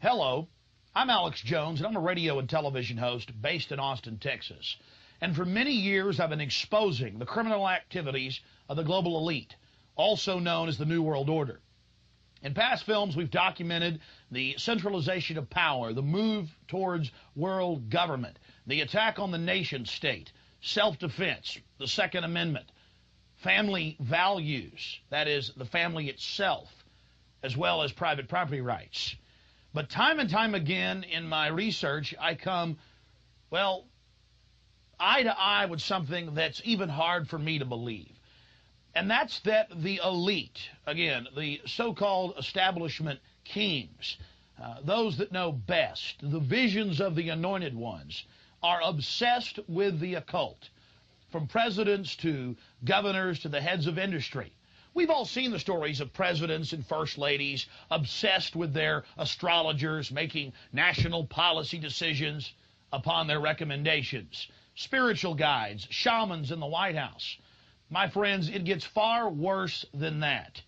Hello, I'm Alex Jones, and I'm a radio and television host based in Austin, Texas. And for many years, I've been exposing the criminal activities of the global elite, also known as the New World Order. In past films, we've documented the centralization of power, the move towards world government, the attack on the nation state, self-defense, the Second Amendment, family values, that is, the family itself, as well as private property rights. But time and time again in my research, I come, well, eye to eye with something that's even hard for me to believe. And that's that the elite, again, the so-called establishment kings, those that know best, the visions of the anointed ones, are obsessed with the occult, from presidents to governors to the heads of industry. We've all seen the stories of presidents and first ladies obsessed with their astrologers making national policy decisions upon their recommendations, spiritual guides, shamans in the White House. My friends, it gets far worse than that.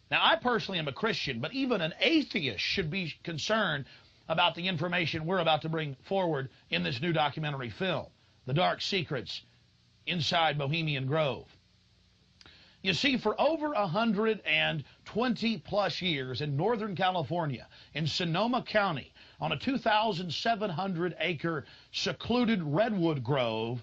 Now, I personally am a Christian, but even an atheist should be concerned about the information we're about to bring forward in this new documentary film, The Dark Secrets Inside Bohemian Grove. You see, for over 120-plus years in Northern California, in Sonoma County, on a 2,700-acre secluded redwood grove,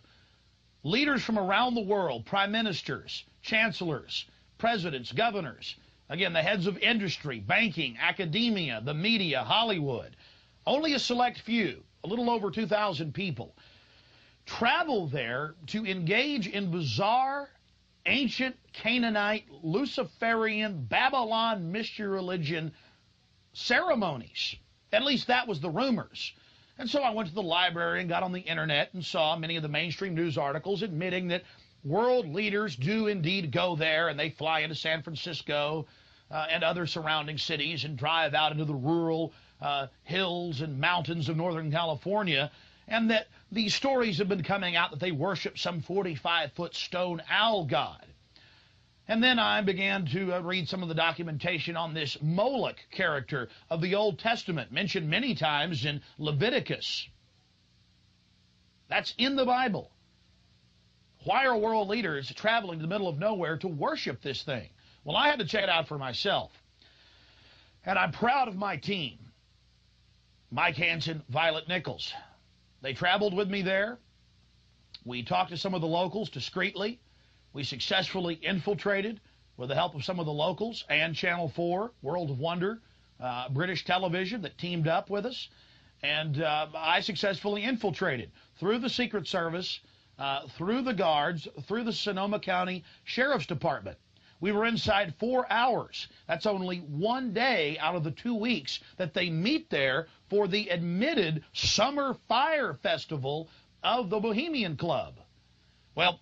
leaders from around the world, prime ministers, chancellors, presidents, governors, again, the heads of industry, banking, academia, the media, Hollywood, only a select few, a little over 2,000 people, travel there to engage in bizarre, ancient Canaanite, Luciferian, Babylon mystery religion ceremonies. At least that was the rumors. And so I went to the library and got on the internet and saw many of the mainstream news articles admitting that world leaders do indeed go there, and they fly into San Francisco and other surrounding cities and drive out into the rural hills and mountains of Northern California, and that these stories have been coming out that they worship some 45-foot stone owl god. And then I began to read some of the documentation on this Moloch character of the Old Testament, mentioned many times in Leviticus. That's in the Bible. Why are world leaders traveling to the middle of nowhere to worship this thing? Well, I had to check it out for myself. And I'm proud of my team. Mike Hansen, Violet Nichols. They traveled with me there. We talked to some of the locals discreetly. We successfully infiltrated, with the help of some of the locals and Channel 4, World of Wonder, British television that teamed up with us. And I successfully infiltrated through the Secret Service, through the guards, through the Sonoma County Sheriff's Department. We were inside 4 hours. That's only one day out of the 2 weeks that they meet there for the admitted Summer Fire Festival of the Bohemian Club. Well,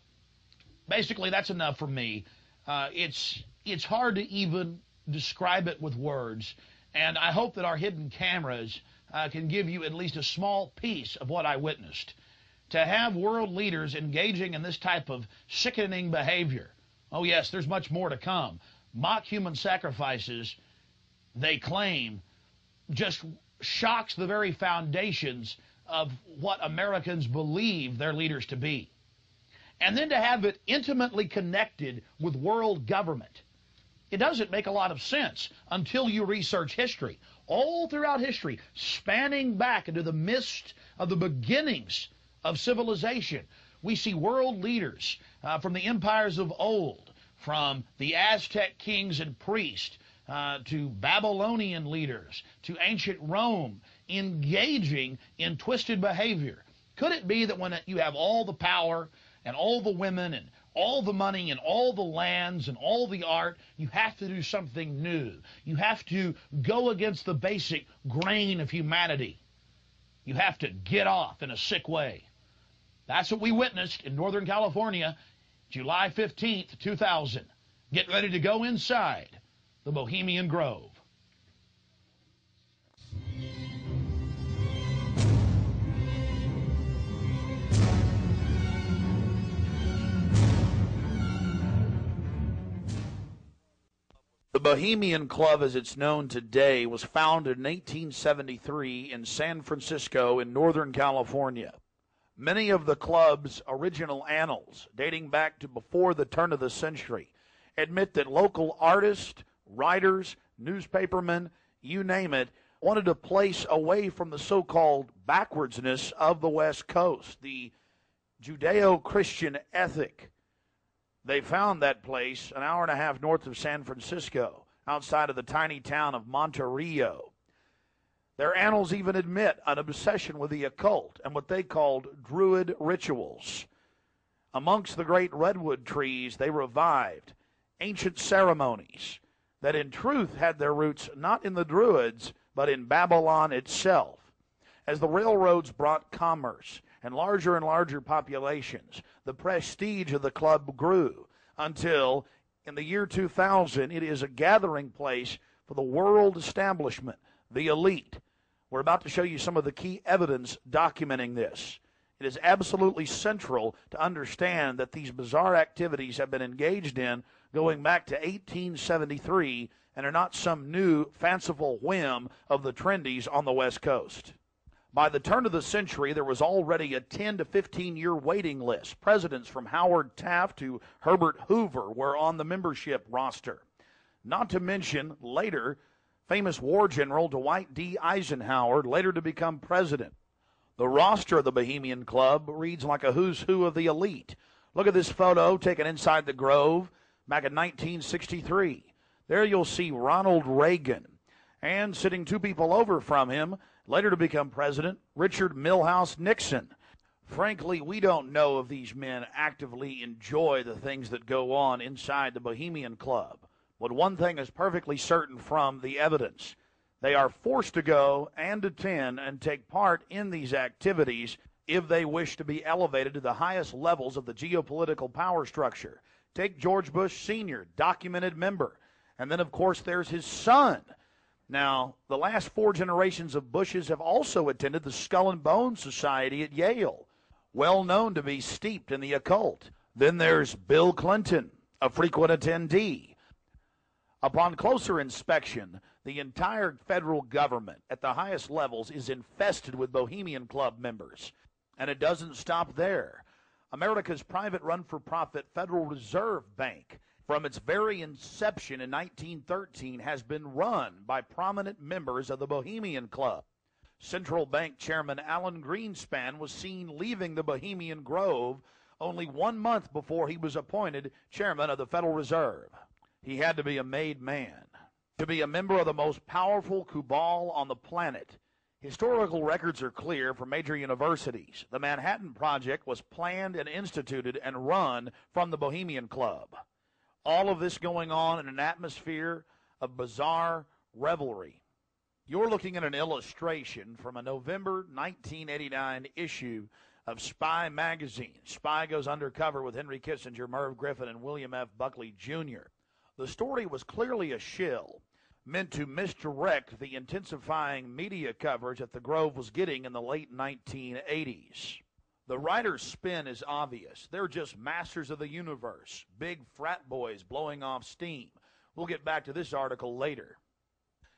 basically that's enough for me. It's hard to even describe it with words, and I hope that our hidden cameras can give you at least a small piece of what I witnessed. To have world leaders engaging in this type of sickening behavior, oh yes, there's much more to come. Mock human sacrifices, they claim, just shocks the very foundations of what Americans believe their leaders to be. And then to have it intimately connected with world government. It doesn't make a lot of sense until you research history. All throughout history, spanning back into the midst of the beginnings of civilization, we see world leaders from the empires of old, from the Aztec kings and priests, to Babylonian leaders, to ancient Rome, engaging in twisted behavior. Could it be that when you have all the power and all the women and all the money and all the lands and all the art, you have to do something new? You have to go against the basic grain of humanity. You have to get off in a sick way. That's what we witnessed in Northern California, July 15th, 2000. Get ready to go inside the Bohemian Grove. The Bohemian Club, as it's known today, was founded in 1873 in San Francisco in Northern California. Many of the club's original annals, dating back to before the turn of the century, admit that local artists, writers, newspapermen, you name it, wanted a place away from the so-called backwardsness of the West Coast, the Judeo-Christian ethic. They found that place an hour and a half north of San Francisco, outside of the tiny town of Monterey. Their annals even admit an obsession with the occult and what they called druid rituals. Amongst the great redwood trees, they revived ancient ceremonies that in truth had their roots not in the Druids, but in Babylon itself. As the railroads brought commerce and larger populations, the prestige of the club grew until, in the year 2000, it is a gathering place for the world establishment, the elite. We're about to show you some of the key evidence documenting this. It is absolutely central to understand that these bizarre activities have been engaged in going back to 1873 and are not some new fanciful whim of the trendies on the West Coast. By the turn of the century, there was already a 10 to 15-year waiting list. Presidents from Howard Taft to Herbert Hoover were on the membership roster. Not to mention, later, famous war general Dwight D. Eisenhower, later to become president. The roster of the Bohemian Club reads like a who's who of the elite. Look at this photo taken inside the Grove back in 1963. There you'll see Ronald Reagan, and sitting two people over from him, later to become president, Richard Milhouse Nixon. Frankly, we don't know if these men actively enjoy the things that go on inside the Bohemian Club. But one thing is perfectly certain from the evidence. They are forced to go and attend and take part in these activities if they wish to be elevated to the highest levels of the geopolitical power structure. Take George Bush Sr., documented member. And then, of course, there's his son. Now, the last 4 generations of Bushes have also attended the Skull and Bones Society at Yale, well known to be steeped in the occult. Then there's Bill Clinton, a frequent attendee. Upon closer inspection, the entire federal government at the highest levels is infested with Bohemian Club members. And it doesn't stop there. America's private run-for-profit Federal Reserve Bank, from its very inception in 1913, has been run by prominent members of the Bohemian Club. Central Bank Chairman Alan Greenspan was seen leaving the Bohemian Grove only 1 month before he was appointed chairman of the Federal Reserve. He had to be a made man to be a member of the most powerful cabal on the planet. Historical records are clear from major universities. The Manhattan Project was planned and instituted and run from the Bohemian Club. All of this going on in an atmosphere of bizarre revelry. You're looking at an illustration from a November 1989 issue of Spy magazine. Spy goes undercover with Henry Kissinger, Merv Griffin, and William F. Buckley, Jr. The story was clearly a shill, meant to misdirect the intensifying media coverage that the Grove was getting in the late 1980s. The writer's spin is obvious. They're just masters of the universe, big frat boys blowing off steam. We'll get back to this article later,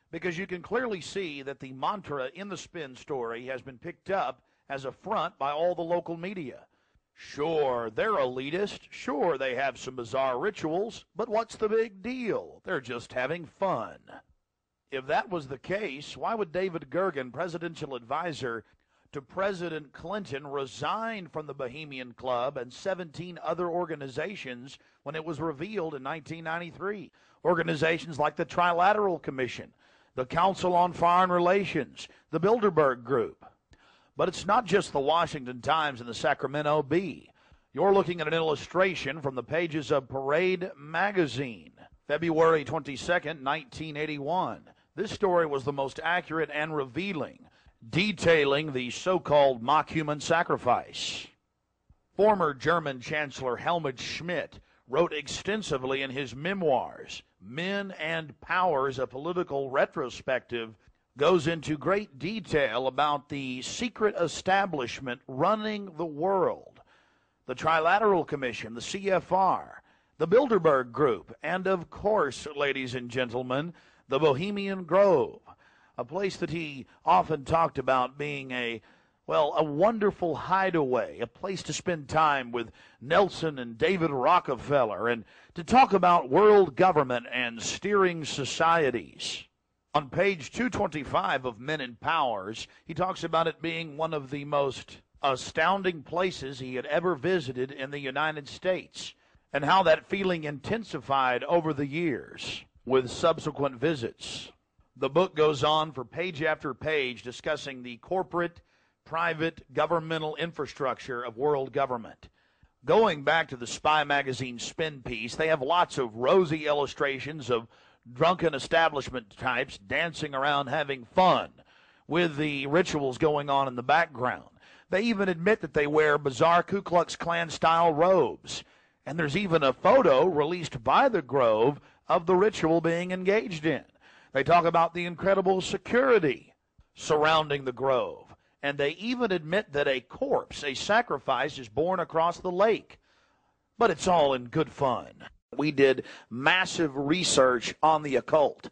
because you can clearly see that the mantra in the spin story has been picked up as a front by all the local media. Sure, they're elitist. Sure, they have some bizarre rituals. But what's the big deal? They're just having fun. If that was the case, why would David Gergen, presidential advisor to President Clinton, resign from the Bohemian Club and 17 other organizations when it was revealed in 1993? Organizations like the Trilateral Commission, the Council on Foreign Relations, the Bilderberg Group. But it's not just the Washington Times and the Sacramento Bee. You're looking at an illustration from the pages of Parade magazine, February 22nd, 1981. This story was the most accurate and revealing, detailing the so-called mock human sacrifice. Former German Chancellor Helmut Schmidt wrote extensively in his memoirs, Men and Powers, a Political Retrospective, goes into great detail about the secret establishment running the world, the Trilateral Commission, the CFR, the Bilderberg Group, and of course, ladies and gentlemen, the Bohemian Grove, a place that he often talked about being a wonderful hideaway, a place to spend time with Nelson and David Rockefeller, and to talk about world government and steering societies. On page 225 of Men and Powers, he talks about it being one of the most astounding places he had ever visited in the United States, and how that feeling intensified over the years with subsequent visits. The book goes on for page after page discussing the corporate, private, governmental infrastructure of world government. Going back to the Spy magazine spin piece, they have lots of rosy illustrations of drunken establishment types dancing around having fun with the rituals going on in the background. They even admit that they wear bizarre Ku Klux Klan-style robes. And there's even a photo released by the Grove of the ritual being engaged in. They talk about the incredible security surrounding the Grove. And they even admit that a corpse, a sacrifice, is borne across the lake. But it's all in good fun. We did massive research on the occult.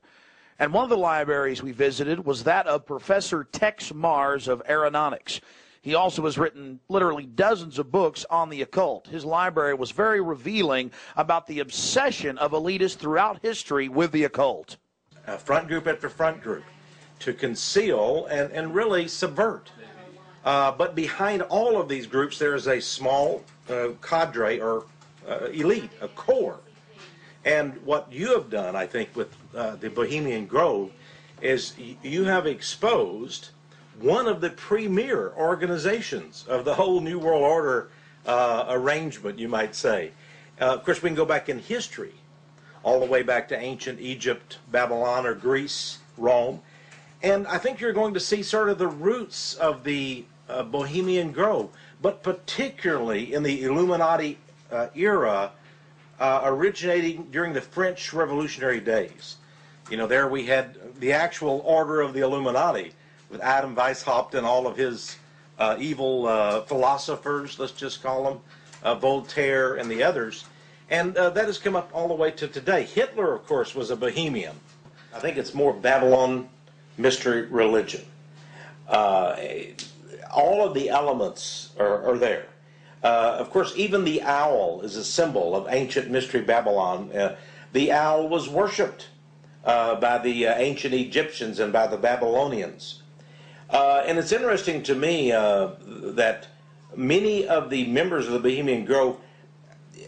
And one of the libraries we visited was that of Professor Tex Mars of Aeronautics. He also has written literally dozens of books on the occult. His library was very revealing about the obsession of elitists throughout history with the occult. Front group after front group to conceal and really subvert. But behind all of these groups, there is a small cadre or elite, a core. And what you have done, I think, with the Bohemian Grove is you have exposed one of the premier organizations of the whole New World Order arrangement, you might say. Of course, we can go back in history, all the way back to ancient Egypt, Babylon, or Greece, Rome. And I think you're going to see sort of the roots of the Bohemian Grove, but particularly in the Illuminati era, originating during the French Revolutionary days. You know, there we had the actual order of the Illuminati, with Adam Weishaupt and all of his evil philosophers, let's just call them, Voltaire and the others. And that has come up all the way to today. Hitler, of course, was a Bohemian. I think it's more Babylon mystery religion. All of the elements are there. Of course, even the owl is a symbol of ancient mystery Babylon. The owl was worshipped by the ancient Egyptians and by the Babylonians. And it's interesting to me that many of the members of the Bohemian Grove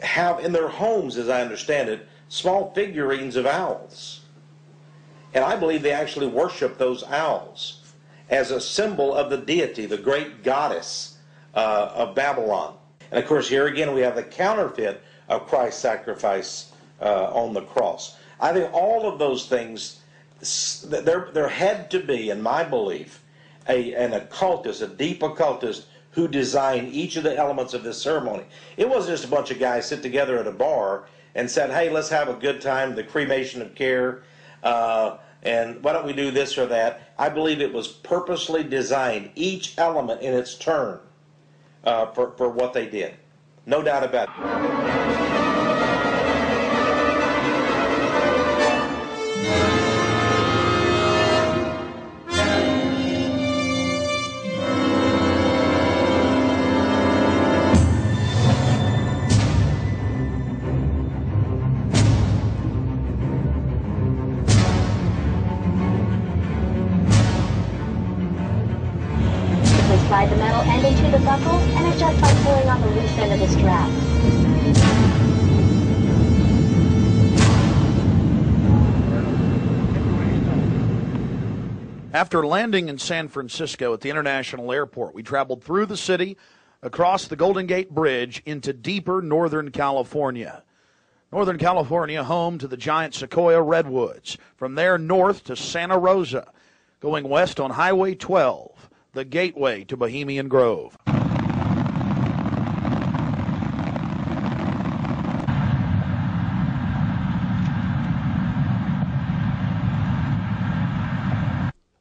have in their homes, as I understand it, small figurines of owls. And I believe they actually worship those owls as a symbol of the deity, the great goddess of Babylon. And of course, here again, we have the counterfeit of Christ's sacrifice on the cross. I think all of those things there had to be, in my belief, an occultist, a deep occultist, who designed each of the elements of this ceremony. It wasn't just a bunch of guys sit together at a bar and said, hey, let's have a good time, the cremation of care, and why don't we do this or that. I believe it was purposely designed, each element in its turn, for what they did. No doubt about it. Slide the metal end into the buckle and adjust by pulling on the loose end of the strap. After landing in San Francisco at the International Airport, we traveled through the city, across the Golden Gate Bridge, into deeper Northern California. Northern California, home to the giant sequoia redwoods. From there north to Santa Rosa, going west on Highway 12, the gateway to Bohemian Grove.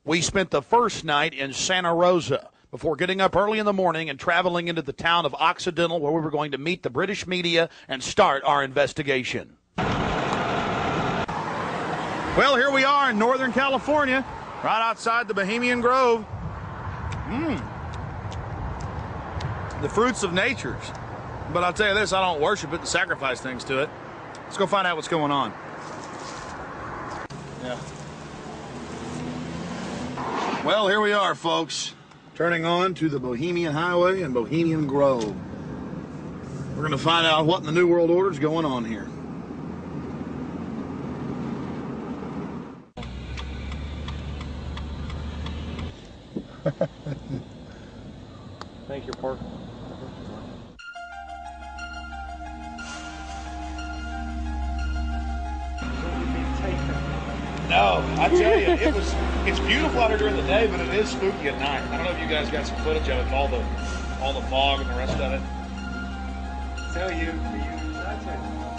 We spent the first night in Santa Rosa before getting up early in the morning and traveling into the town of Occidental, where we were going to meet the British media and start our investigation. Well, here we are in Northern California, right outside the Bohemian Grove. The fruits of nature's. But I'll tell you this, I don't worship it and sacrifice things to it. Let's go find out what's going on. Yeah. Well, here we are, folks. Turning on to the Bohemian Highway and Bohemian Grove. We're going to find out what in the New World Order is going on here. Thank you, Park. No, I tell you, it's beautiful out here during the day, but it is spooky at night. I don't know if you guys got some footage of it, all the fog and the rest of it. So you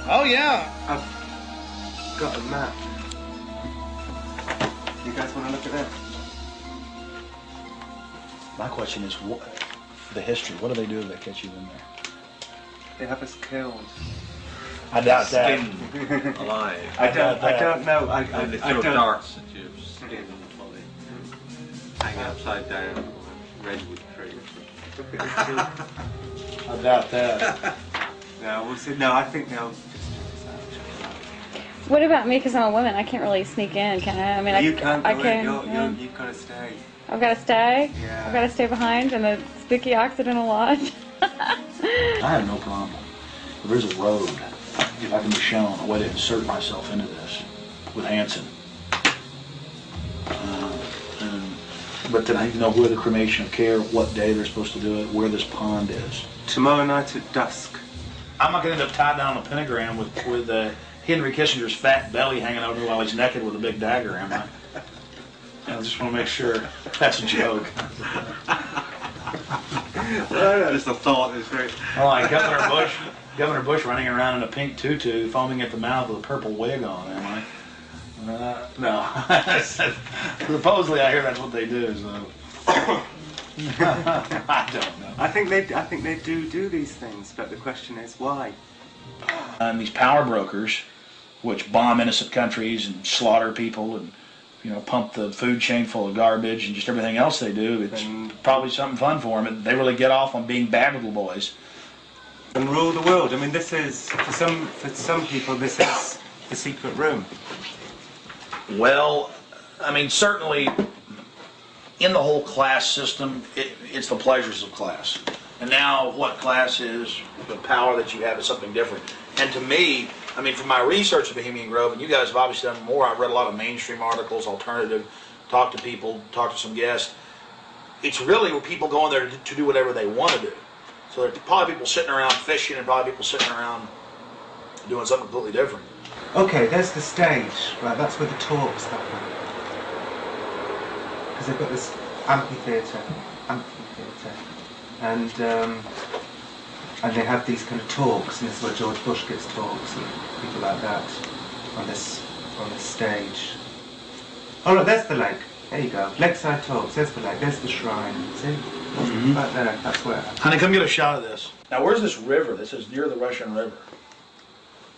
Oh yeah. I've got a map. You guys want to look at that? My question is, what, the history, what do they do if they catch you in there? They have us killed. I doubt that. Skinned alive. I don't know. And they throw darts at your skin and body. Hang upside down on a redwood tree. I doubt that. No, we'll see. No, I think they'll just What about me? Because I'm a woman, I can't really sneak in, can I? I mean, you can't. I can. You've got to stay. I've got to stay. Yeah. I've got to stay behind in the spooky Occidental Lodge. I have no problem. There is a road. If I can be shown a way to insert myself into this with Hanson. But then I need to know where the Cremation of Care, what day they're supposed to do it, where this pond is. Tomorrow night at dusk. I'm not going to end up tied down on a pentagram with Henry Kissinger's fat belly hanging over while he's naked with a big dagger, am I? I just want to make sure that's a joke. Well, just a thought. It's very. Oh, like Governor Bush running around in a pink tutu, foaming at the mouth with a purple wig on, am I? No. Supposedly, I hear that's what they do. So. I don't know. I think they do these things, but the question is why. And these power brokers, which bomb innocent countries and slaughter people and pump the food chain full of garbage and just everything else they do, it's probably something fun for them. They really get off on being bad little boys. And rule the world. I mean, this is for some people. This is the secret room. Well, I mean, certainly in the whole class system, it's the pleasures of class. And now what class is, the power that you have is something different. And to me, I mean, from my research of Bohemian Grove, and you guys have obviously done more, I've read a lot of mainstream articles, alternative, talked to people, talked to some guests. It's really where people go in there to do whatever they want to do. So there are probably people sitting around fishing and probably people sitting around doing something completely different. Okay, there's the stage. Right, that's where the talks happen. because they've got this amphitheatre, and they have these kind of talks, and this is where George Bush gives talks and people like that on this stage. Oh look, there's the lake. There you go. Lakeside talks. There's the lake. There's the shrine. See? Right there. That's where. Honey, come get a shot of this. Now, where's this river? This is near the Russian River.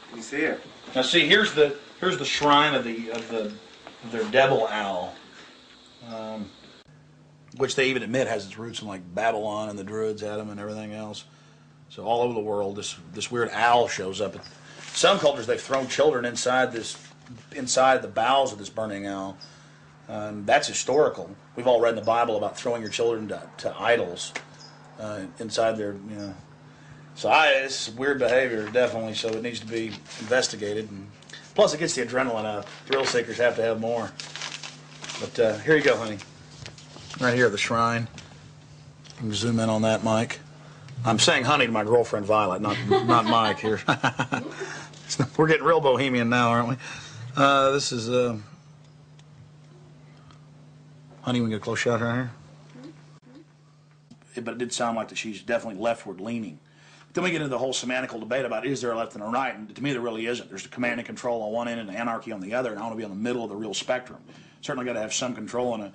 Can you see it? Now, see, here's the shrine of their devil owl, which they even admit has its roots in like Babylon, and the Druids had them and everything else. So all over the world, this weird owl shows up. Some cultures, they've thrown children inside the bowels of this burning owl. That's historical. We've all read in the Bible about throwing your children to idols inside their, you know. So it's weird behavior, definitely. So it needs to be investigated. And plus, it gets the adrenaline out. Thrill seekers have to have more. But here you go, honey. Right here, the shrine. You can zoom in on that, Mike. I'm saying honey to my girlfriend Violet, not Mike here. We're getting real bohemian now, aren't we? This is honey. We can get a close shot right here. But it did sound like that she's definitely leftward leaning. Then we get into the whole semantical debate about is there a left and a right, and to me there really isn't. There's the command and control on one end and anarchy on the other, and I want to be on the middle of the real spectrum. Certainly got to have some control in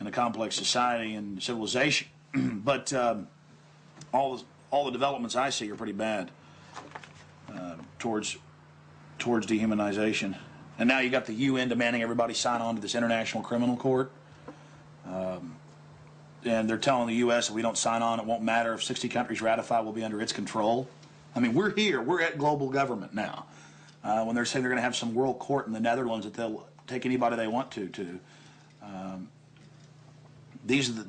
a complex society and civilization, but all the developments I see are pretty bad towards dehumanization. And now you got the UN demanding everybody sign on to this International Criminal Court. And they're telling the U.S. if we don't sign on, it won't matter. If 60 countries ratify, we'll be under its control. I mean, we're here. We're at global government now. When they're saying they're going to have some world court in the Netherlands that they'll take anybody they want to. These are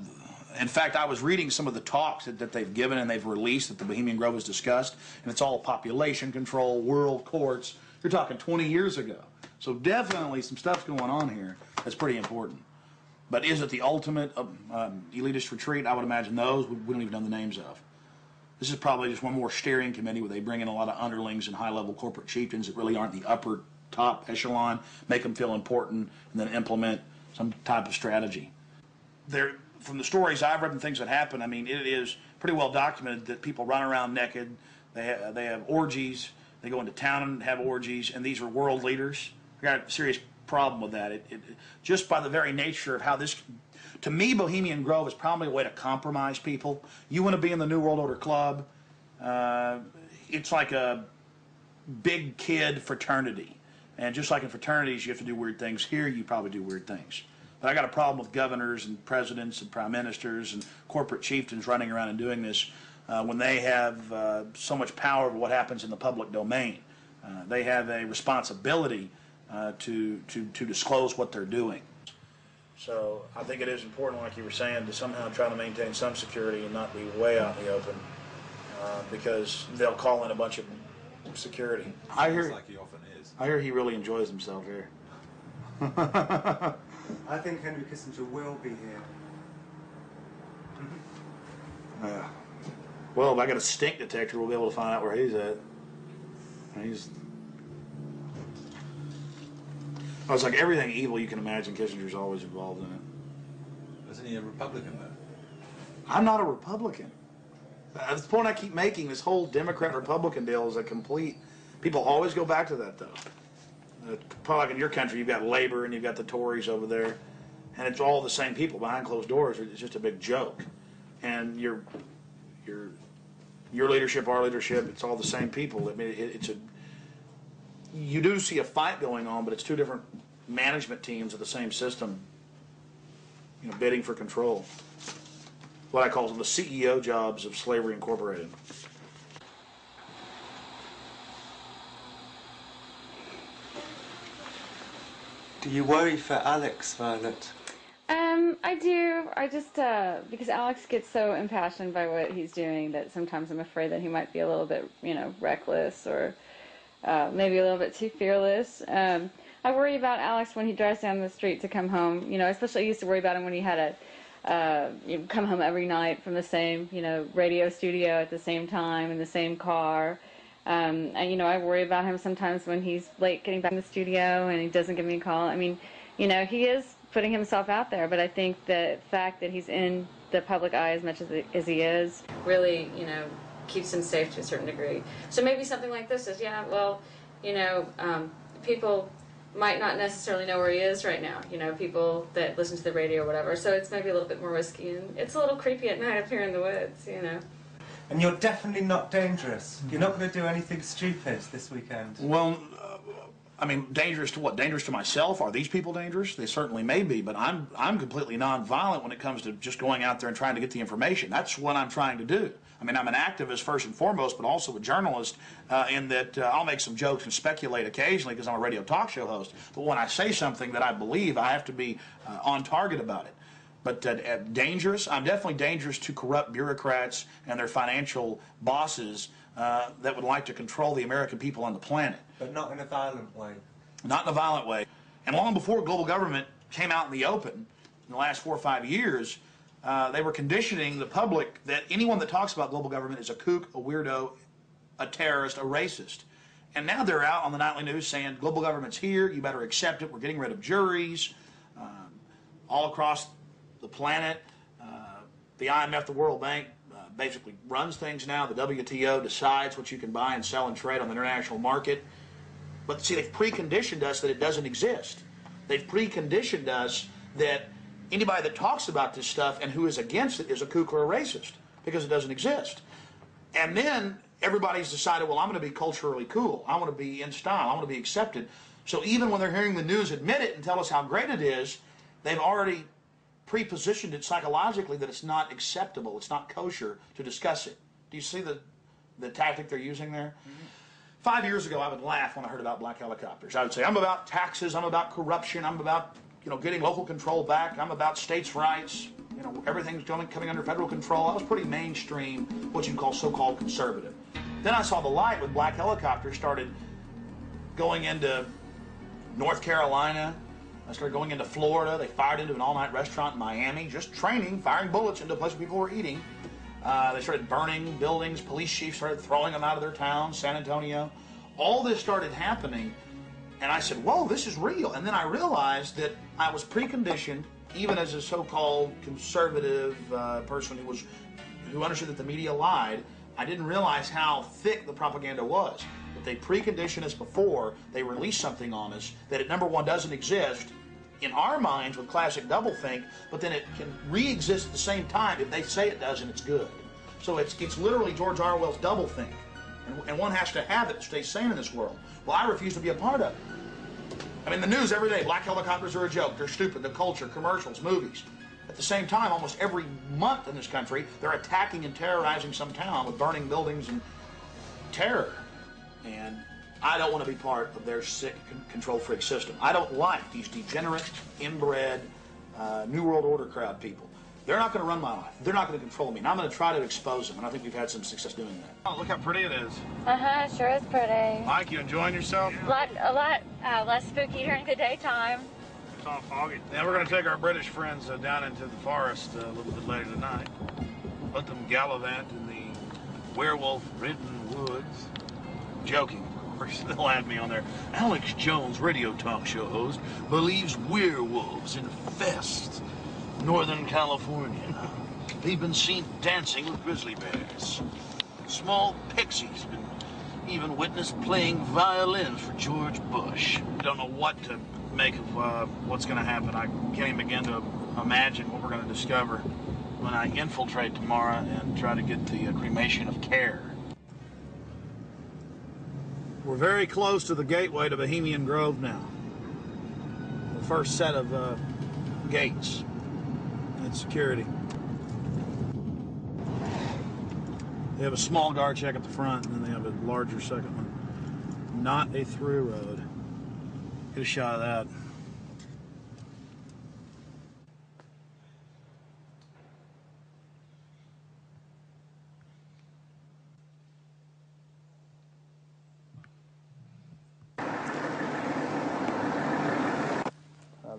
in fact, I was reading some of the talks that they've given and they've released that the Bohemian Grove has discussed, and it's all population control, world courts. You're talking 20 years ago. So definitely some stuff's going on here that's pretty important. But is it the ultimate elitist retreat? I would imagine those we don't even know the names of. This is probably just one more steering committee where they bring in a lot of underlings and high-level corporate chieftains that really aren't the upper top echelon, make them feel important, and then implement some type of strategy. From the stories I've read and things that happen, I mean, it is pretty well documented that people run around naked, they have orgies, they go into town and have orgies, and these are world leaders. I got a serious problem with that. Just by the very nature of how this, to me, Bohemian Grove is probably a way to compromise people. You want to be in the New World Order Club, it's like a big kid fraternity. And just like in fraternities, you have to do weird things. Here, you probably do weird things. But I got a problem with governors and presidents and prime ministers and corporate chieftains running around and doing this when they have so much power over what happens in the public domain. They have a responsibility to disclose what they're doing. So I think it is important, like you were saying, to somehow try to maintain some security and not be way out in the open because they'll call in a bunch of security. I hear, like he often is. I hear he really enjoys himself here. I think Henry Kissinger will be here. Well, if I got a stink detector, we'll be able to find out where he's at. I was like, everything evil you can imagine, Kissinger's always involved in it. Isn't he a Republican, though? I'm not a Republican. That's the point I keep making. This whole Democrat-Republican deal is a complete... People always go back to that, though. Probably like in your country, you've got Labor and you've got the Tories over there, and it's all the same people behind closed doors. It's just a big joke. And your leadership, our leadership, it's all the same people. I mean, you do see a fight going on, but it's two different management teams of the same system, bidding for control. What I call the CEO jobs of Slavery Incorporated. Do you worry for Alex, Violet? I do. I just, because Alex gets so impassioned by what he's doing that sometimes I'm afraid that he might be a little bit, reckless or maybe a little bit too fearless. I worry about Alex when he drives down the street to come home, especially I used to worry about him when he had come home every night from the same, radio studio at the same time in the same car. And, I worry about him sometimes when he's late getting back in the studio and he doesn't give me a call. I mean, he is putting himself out there. But I think the fact that he's in the public eye as much as he is really, you know, keeps him safe to a certain degree. So maybe something like this is, yeah, well, you know, people might not necessarily know where he is right now, you know, people that listen to the radio or whatever, so it's maybe a little bit more risky, and it's a little creepy at night up here in the woods, you know. And you're definitely not dangerous. You're not going to do anything stupid this weekend. Well, I mean, dangerous to what? Dangerous to myself? Are these people dangerous? They certainly may be, but I'm completely nonviolent when it comes to just going out there and trying to get the information. That's what I'm trying to do. I mean, I'm an activist first and foremost, but also a journalist in that I'll make some jokes and speculate occasionally because I'm a radio talk show host. But when I say something that I believe, I have to be on target about it. But dangerous? I'm definitely dangerous to corrupt bureaucrats and their financial bosses that would like to control the American people on the planet. But not in a violent way. Not in a violent way. And long before global government came out in the open, in the last 4 or 5 years, they were conditioning the public that anyone that talks about global government is a kook, a weirdo, a terrorist, a racist. And now they're out on the nightly news saying global government's here, you better accept it, we're getting rid of juries all across the planet. The IMF, the World Bank, basically runs things now. The WTO decides what you can buy and sell and trade on the international market. But see, they've preconditioned us that it doesn't exist. They've preconditioned us that anybody that talks about this stuff and who is against it is a kook or a racist because it doesn't exist. And then everybody's decided, well, I'm going to be culturally cool. I want to be in style. I want to be accepted. So even when they're hearing the news admit it and tell us how great it is, they've already pre-positioned it psychologically that it's not acceptable, it's not kosher to discuss it. Do you see the tactic they're using there? Mm-hmm. 5 years ago, I would laugh when I heard about black helicopters. I would say, I'm about taxes, I'm about corruption, I'm about, you know, getting local control back, I'm about states' rights, you know, everything's coming under federal control. I was pretty mainstream, what you'd call so-called conservative. Then I saw the light when black helicopters started going into North Carolina. I started going into Florida. They fired into an all-night restaurant in Miami, just training, firing bullets into a place where people were eating. They started burning buildings. Police chiefs started throwing them out of their towns, San Antonio. All this started happening, and I said, whoa, this is real. And then I realized that I was preconditioned, even as a so-called conservative person who understood that the media lied. I didn't realize how thick the propaganda was. That they preconditioned us before they release something on us that it, number one, doesn't exist in our minds with classic doublethink, but then it can re-exist at the same time if they say it does and it's good. So it's literally George Orwell's doublethink. And one has to have it to stay sane in this world. Well, I refuse to be a part of it. I mean, the news every day, black helicopters are a joke, they're stupid, the culture, commercials, movies. At the same time, almost every month in this country, they're attacking and terrorizing some town with burning buildings and terror. And I don't want to be part of their sick control freak system. I don't like these degenerate, inbred, New World Order crowd people. They're not going to run my life. They're not going to control me. And I'm going to try to expose them. And I think we've had some success doing that. Oh, look how pretty it is. Sure is pretty. Mike, you enjoying yourself? A lot less spooky during the daytime. It's all foggy. Now we're going to take our British friends down into the forest a little bit later tonight. Let them gallivant in the werewolf-ridden woods. Joking, of course. They'll add me on there. Alex Jones, radio talk show host, believes werewolves infest Northern California. They've been seen dancing with grizzly bears. Small pixies been even witnessed playing violins for George Bush. I don't know what to make of what's going to happen. I can't even begin to imagine what we're going to discover when I infiltrate tomorrow and try to get the Cremation of Care. We're very close to the gateway to Bohemian Grove now. The first set of gates and security. They have a small guard check at the front, and then they have a larger second one. Not a through road. Get a shot of that.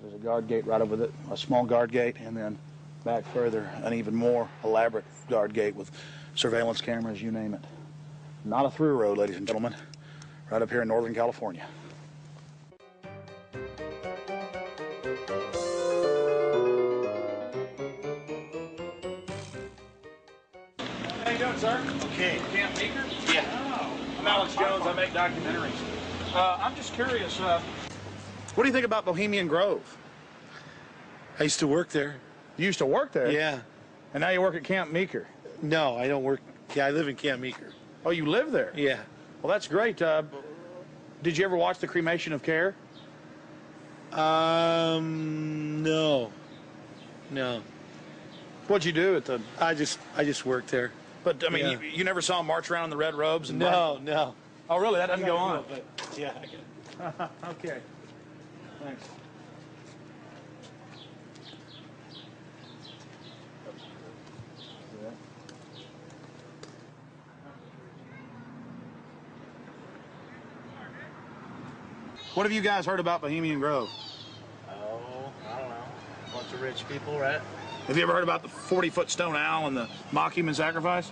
There's a guard gate right over it, a small guard gate, and then back further, an even more elaborate guard gate with surveillance cameras, you name it. Not a through road, ladies and gentlemen, right up here in Northern California. doing, sir? Okay. Camp Meeker? Yeah. Oh, I'm Alex Jones. I make documentaries. I'm just curious, what do you think about Bohemian Grove? I used to work there. You used to work there? Yeah. And now you work at Camp Meeker? No, I don't work. Yeah, I live in Camp Meeker. Oh, you live there? Yeah. Well, that's great. Did you ever watch the Cremation of Care? No. No. What'd you do at the... I just worked there. But, I mean, Yeah. you never saw him march around in the red robes? And No, no. Oh, really? That doesn't go on? But yeah, I get it. Okay. Thanks. What have you guys heard about Bohemian Grove? Oh, I don't know. A bunch of rich people, right? Have you ever heard about the 40-foot stone owl and the mock human sacrifice?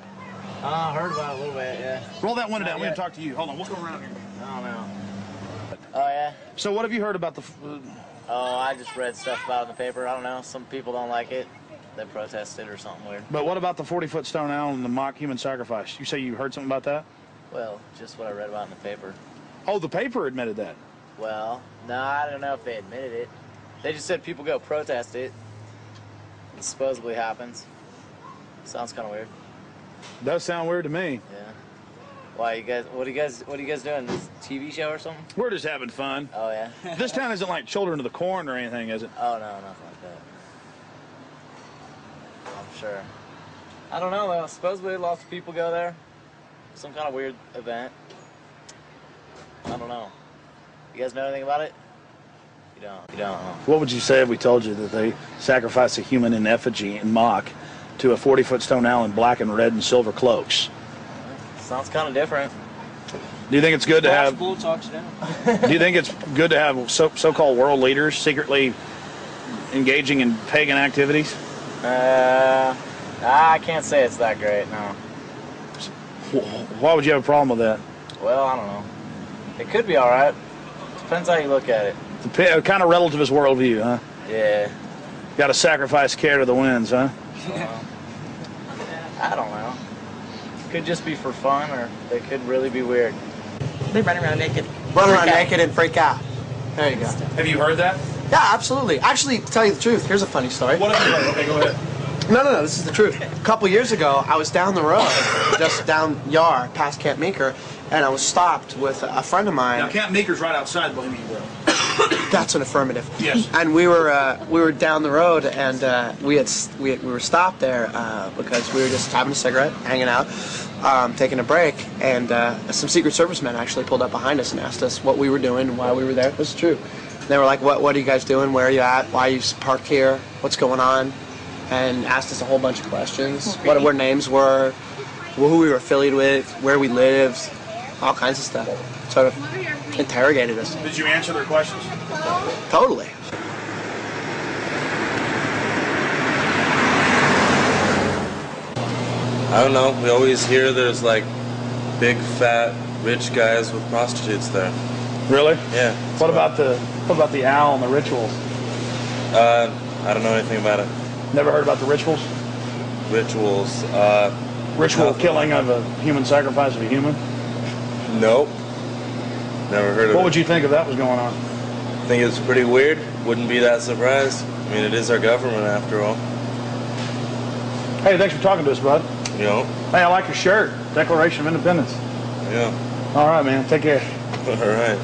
I heard about it a little bit, yeah. Roll that window down. We yet. need to talk to you. Hold on. We'll go around here. I don't know. Oh, yeah? So what have you heard about the... Oh, I just read stuff about it in the paper. I don't know. Some people don't like it. They protested or something weird. But what about the 40-foot stone owl and the mock human sacrifice? You say you heard something about that? Well, just what I read about in the paper. Oh, the paper admitted that. Well, no, I don't know if they admitted it. They just said people go protest it. It supposedly happens. Sounds kind of weird. Does sound weird to me. Yeah. Why, you guys? What are you guys doing? This TV show or something? We're just having fun. Oh yeah. This town isn't like Children of the Corn or anything, is it? Oh no, nothing like that. I'm sure. I don't know though. Supposedly lots of people go there. Some kind of weird event. I don't know. You guys know anything about it? You don't. You don't. What would you say if we told you that they sacrificed a human in effigy in mock to a 40-foot stone owl in black and red and silver cloaks? Sounds kind of different. Do you think it's good to have? Do you think it's good to have so-called world leaders secretly engaging in pagan activities? I can't say it's that great. No. Why would you have a problem with that? Well, I don't know. It could be all right. Depends how you look at it. The kind of relativist worldview, huh? Yeah. Got to sacrifice care to the winds, huh? I don't know. Could just be for fun, or they could really be weird. They run around naked. Run around naked and freak out. There you go. Have you heard that? Yeah, absolutely. Actually, to tell you the truth, here's a funny story. What have you heard? Okay, go ahead. No, this is the truth. A couple years ago, I was down the road, just down Yar, past Camp Meeker, and I was stopped with a friend of mine. Now, Camp Meeker's right outside Bohemian Grove. That's an affirmative. Yes. And we were down the road, and we were stopped there because we were just having a cigarette, hanging out, taking a break, and some Secret Service men actually pulled up behind us and asked us what we were doing and why we were there. This is true. They were like, "What are you guys doing? Where are you at? Why are you parked here? What's going on?" And asked us a whole bunch of questions. What our names were, who we were affiliated with, where we lived, all kinds of stuff. Sort of interrogated us. Did you answer their questions? Totally. I don't know. We always hear there's like big, fat, rich guys with prostitutes there. Really? Yeah. What about the owl and the rituals? I don't know anything about it. Never heard about the rituals? Rituals. Ritual killing of a human sacrifice of a human? Nope. Never heard of it. What would you think if that was going on? I think it's pretty weird. Wouldn't be that surprised. I mean, it is our government after all. Hey, thanks for talking to us, bud. You know? Hey, I like your shirt. Declaration of Independence. Yeah. All right, man. Take care. All right.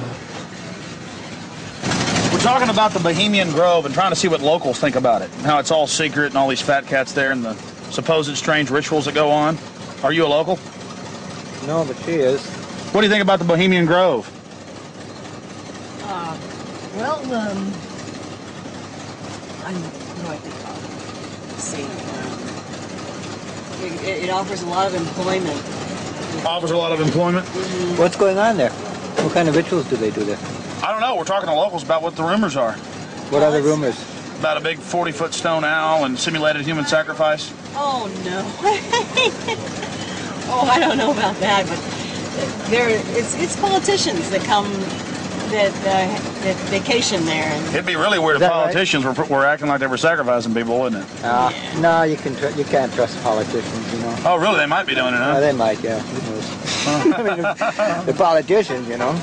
We're talking about the Bohemian Grove and trying to see what locals think about it. How it's all secret and all these fat cats there and the supposed strange rituals that go on. Are you a local? No, but she is. What do you think about the Bohemian Grove? I know what they call it. Let's see. It offers a lot of employment. Offers a lot of employment? What's going on there? What kind of rituals do they do there? I don't know. We're talking to locals about what the rumors are. What are the rumors? About a big 40-foot stone owl and simulated human sacrifice. Oh, no. Oh, I don't know about that, but it's politicians that come that vacation there. And It'd be really weird if politicians were acting like they were sacrificing people, wouldn't it? No, you can't trust politicians, you know. Oh, really? They might be doing it, huh? They might, yeah. Who knows? I mean, the politicians, you know.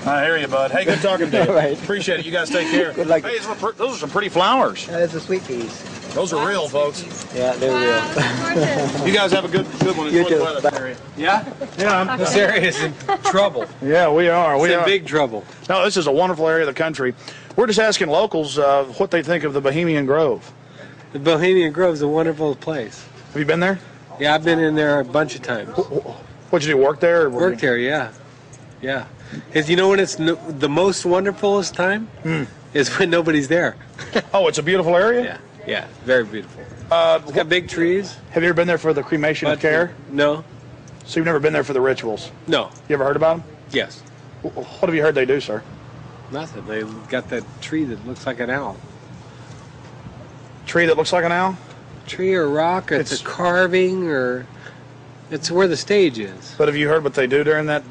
I hear you, bud. Hey, good talking to you. Right. Appreciate it. You guys take care. Good luck. Hey, those are some pretty flowers. That's the sweet peas. Those are real, folks. Yeah, they're real. You guys have a good one. You Enjoy the too. weather area. Yeah? Yeah. This area is in trouble. Yeah, we are. It's We in are. big trouble. No, this is a wonderful area of the country. We're just asking locals what they think of the Bohemian Grove. The Bohemian Grove is a wonderful place. Have you been there? Yeah, I've been in there a bunch of times. What'd you do, work there? Or Worked there, yeah. Yeah. You know when it's the most wonderfulest time? Is when nobody's there. Oh, it's a beautiful area? Yeah, yeah, very beautiful. It's got big trees. Have you ever been there for the Cremation of Care? No. So you've never been there for the rituals? No. You ever heard about them? Yes. What have you heard they do, sir? Nothing. They got that tree that looks like an owl. Tree that looks like an owl? Tree or rock, or it's a carving, or it's where the stage is. But have you heard what they do during that?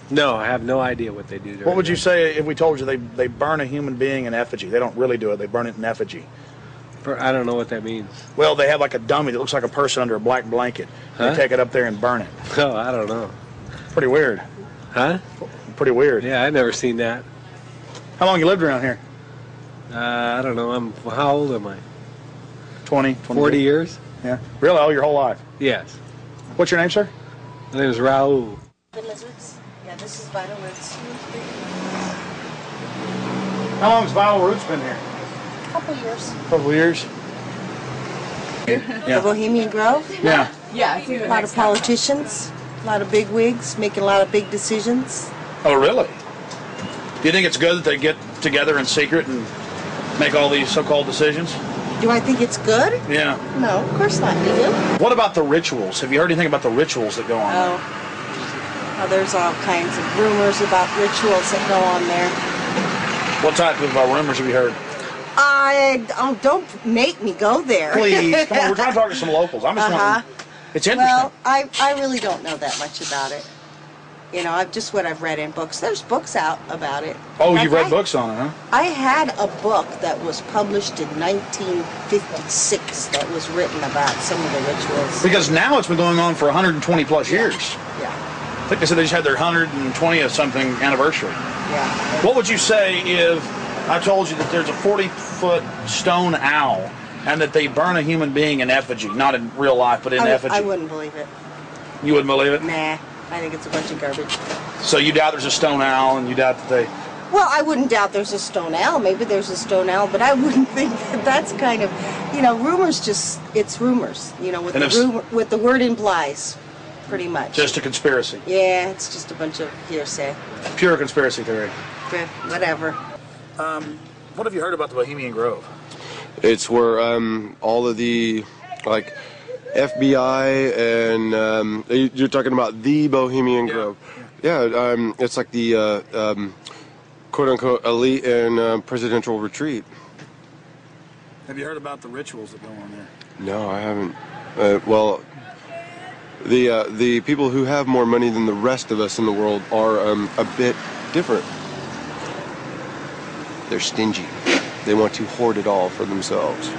No, I have no idea what they do during What would you that. say if we told you they burn a human being in effigy? They don't really do it. They burn it in effigy. I don't know what that means. Well, they have like a dummy that looks like a person under a black blanket. Huh? They take it up there and burn it. Oh, I don't know. Pretty weird. Huh? Pretty weird. Yeah, I've never seen that. How long you lived around here? I don't know. How old am I? 20, 40 years? Yeah. Really? Oh, your whole life? Yes. What's your name, sir? My name is Raul. yeah, this is Vital Roots. How long has Vital Roots been here? Couple years. Couple years. The Bohemian Grove. Yeah. Yeah, I think a lot of politicians, a lot of big wigs making a lot of big decisions. Oh, really? Do you think it's good that they get together in secret and make all these so-called decisions? Do I think it's good? Yeah. No, of course not. Do you? What about the rituals? Have you heard anything about the rituals that go on there? Oh, there's all kinds of rumors about rituals that go on there. What type of rumors have you heard? Don't make me go there. Please, come on, we're trying to talk to some locals. I'm just wondering. It's interesting. Well, I really don't know that much about it. You know, just what I've read in books. There's books out about it. Oh, you've read books on it, huh? I had a book that was published in 1956 that was written about some of the rituals. Because now it's been going on for 120 plus years. Yeah. I think they said they just had their 120th something anniversary. Yeah. What would you say if I told you that there's a 40-foot stone owl and that they burn a human being in effigy, not in real life, but in effigy? I wouldn't believe it. You wouldn't believe it? Nah, I think it's a bunch of garbage. So you doubt there's a stone owl, and you doubt that they... Well, I wouldn't doubt there's a stone owl. Maybe there's a stone owl, but I wouldn't think that that's kind of, you know, rumors it's rumors, you know, what the word implies, pretty much. Just a conspiracy. Yeah, it's just a bunch of hearsay. Pure conspiracy theory. Whatever. What have you heard about the Bohemian Grove? It's where all of the, like, FBI and you're talking about the Bohemian Grove. Yeah, it's like the quote-unquote elite and presidential retreat. Have you heard about the rituals that go on there? No, I haven't. Well, the people who have more money than the rest of us in the world are a bit different. They're stingy. They want to hoard it all for themselves.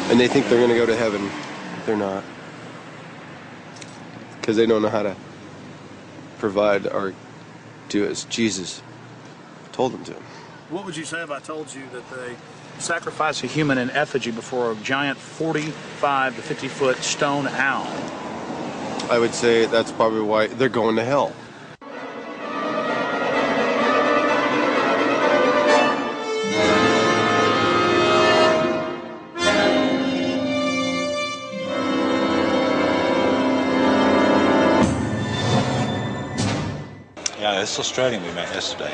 And they think they're going to go to heaven. They're not. Because they don't know how to provide to us. Jesus told them to. What would you say if I told you that they sacrifice a human in effigy before a giant 45 to 50-foot stone owl? I would say that's probably why they're going to hell. Yeah, this Australian we met yesterday,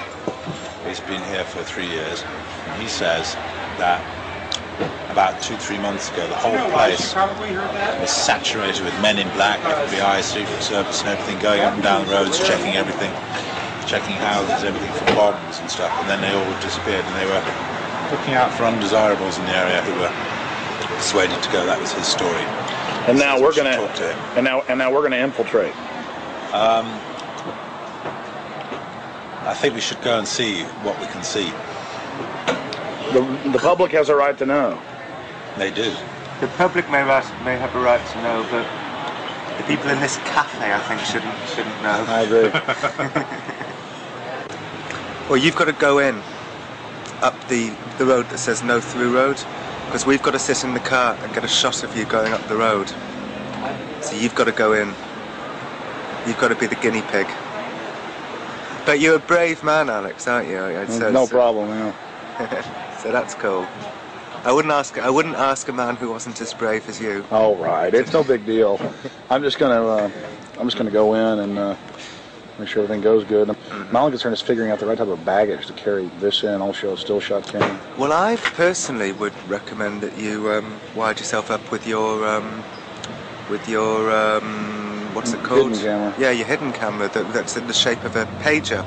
he's been here for 3 years, and he says that about 2-3 months ago the whole place was saturated with men in black, FBI, Secret Service and everything, going up and down the roads, checking everything, checking houses, everything for bombs and stuff, and then they all disappeared, and they were looking out for undesirables in the area who were persuaded to go. That was his story. And now we're going to talk to him. And now we're going to infiltrate. I think we should go and see what we can see. The public has a right to know. They do. The public may have a right to know, but the people in this cafe, I think, shouldn't know. I agree. Well, you've got to go in up the road that says no through road, because we've got to sit in the car and get a shot of you going up the road. So you've got to go in. You've got to be the guinea pig. But you're a brave man, Alex, aren't you? No problem, yeah. So that's cool. I wouldn't ask a man who wasn't as brave as you. All right, it's no big deal. I'm just gonna go in and make sure everything goes good. My only concern is figuring out the right type of baggage to carry this in, also a still shot camera. Well, I personally would recommend that you wired yourself up with your what's it called? Hidden camera. Yeah, your hidden camera that's in the shape of a pager.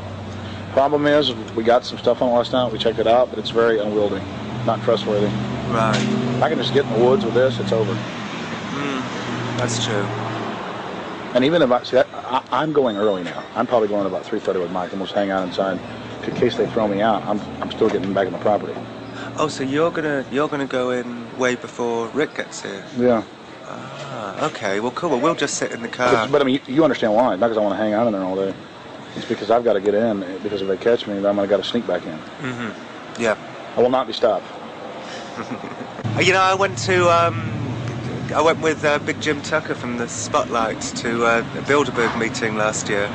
Problem is, we got some stuff on it last night. We checked it out, but it's very unwieldy, not trustworthy. Right. If I can just get in the woods with this, it's over. That's true. And even if I'm going early now. I'm probably going about 3:30 with Mike, and we'll just hang out inside in case they throw me out. I'm still getting back on the property. Oh, so you're gonna go in way before Rick gets here? Yeah. Ah, okay. Well, cool. Well, we'll just sit in the car. But I mean, you understand why? Not because I want to hang out in there all day. It's because I've got to get in. Because if they catch me, then I'm got to sneak back in. Mm-hmm. Yeah. I will not be stopped. You know, I went with Big Jim Tucker from the Spotlight to a Bilderberg meeting last year,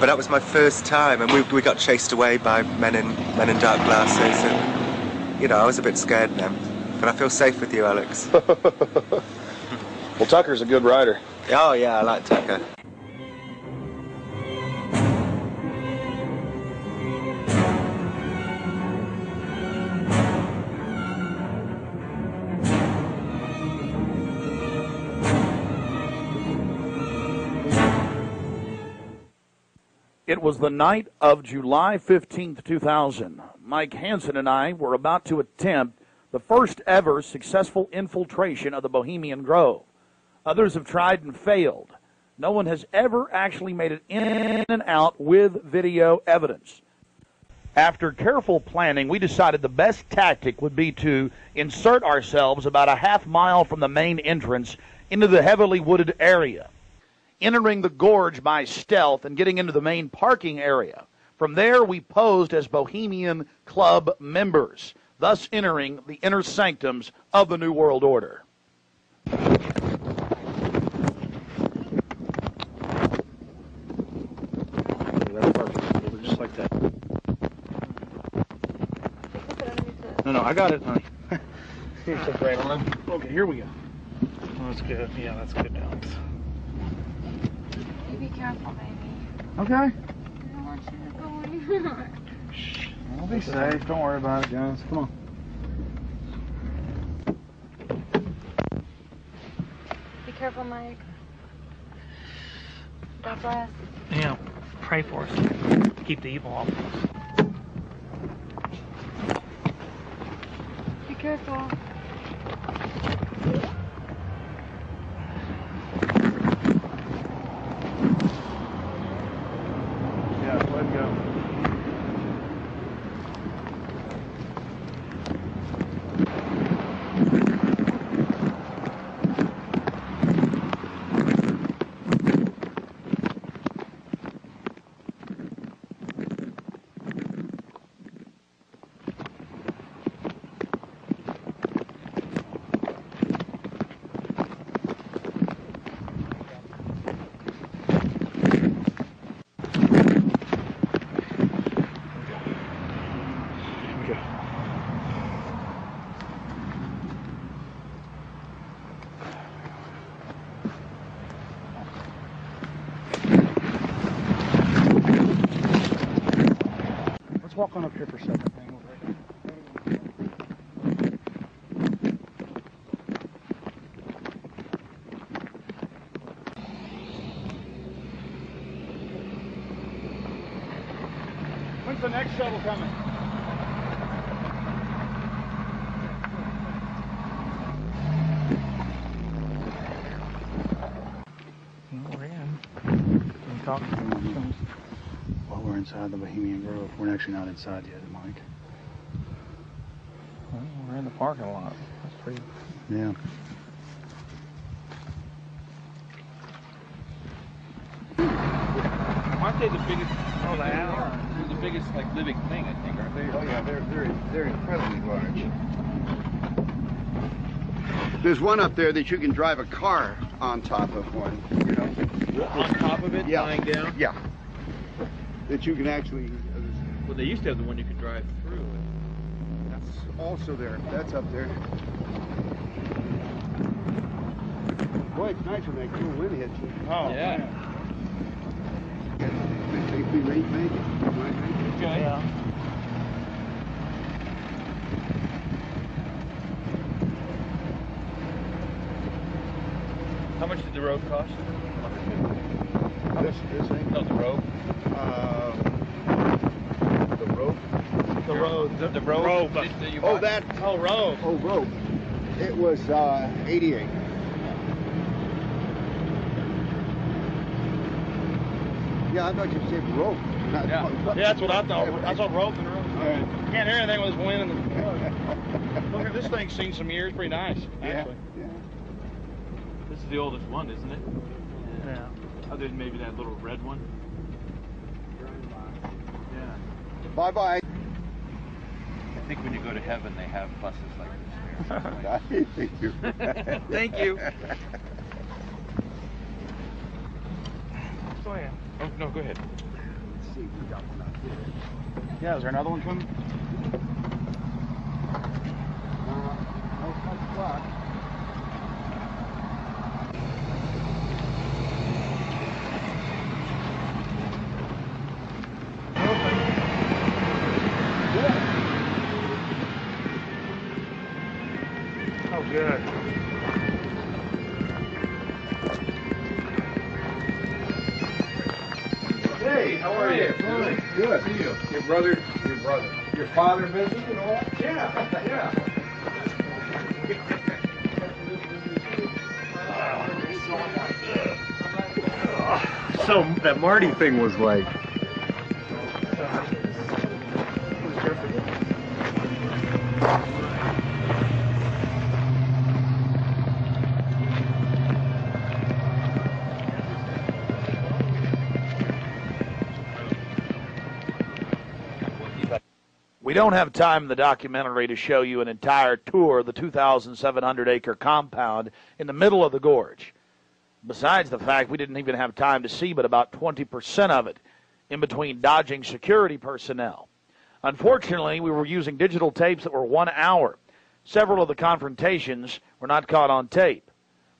but that was my first time, and we got chased away by men in dark glasses, and you know, I was a bit scared then, but I feel safe with you, Alex. Well, Tucker's a good writer. Oh yeah, I like Tucker. It was the night of July 15th, 2000. Mike Hansen and I were about to attempt the first ever successful infiltration of the Bohemian Grove. Others have tried and failed. No one has ever actually made it in and out with video evidence. After careful planning, we decided the best tactic would be to insert ourselves about a half mile from the main entrance into the heavily wooded area, entering the gorge by stealth and getting into the main parking area. From there, we posed as Bohemian Club members, thus entering the inner sanctums of the New World Order. That's perfect. We're just like that. No, I got it, honey. Here's the right on. Okay, here we go. That's good. Yeah, that's good, Alex. You be careful, baby. Okay. I don't want you to go anywhere. Shh. We'll be safe. Don't worry about it, guys. Come on. Be careful, Mike. God bless. Yeah, pray for us. Keep the evil off of us. Be careful. Yeah, let go. Walk on up here for a second. When's the next shuttle coming? We're in. Can you talk to them? Well, we're inside the Bohemian Grove. We're actually not inside yet, Mike. Well, we're in the parking lot. That's pretty... Yeah. Aren't they the biggest? Oh, they are. They're the biggest, like, living thing, I think, aren't they? Oh yeah, they're incredibly large. There's one up there that you can drive a car on top of one. You know. On top of it, lying down. Yeah. That you can actually. Well, they used to have the one you could drive through. That's also there. That's up there. Boy, it's nice when that cool wind hits you. Oh yeah. We may make it. Okay. Yeah. How much did the road cost? This thing? No, the rope. The rope? The road. The rope. Did you Oh, buy? that. Oh, rope. Oh, rope. It was 88. Yeah, I thought you said rope. Yeah, that's what I thought. I thought rope and rope. You can't hear anything with this wind and the... Look at this thing's seen some years. Pretty nice, actually. Yeah. This is the oldest one, isn't it? Yeah. Other than maybe that little red one. Yeah. Bye-bye. I think when you go to heaven, they have buses like this there. Thank you. Thank you. Go ahead. Oh, no, go ahead. Let's see, we got one out here. Yeah, is there another one coming? Oh, good. Hey, how are you? Good. Good. See you. Your brother, your father visited and all that? Yeah, yeah. So that Marty thing was like... We don't have time in the documentary to show you an entire tour of the 2,700-acre compound in the middle of the gorge. Besides the fact we didn't even have time to see but about 20% of it, in between dodging security personnel. Unfortunately, we were using digital tapes that were 1 hour. Several of the confrontations were not caught on tape.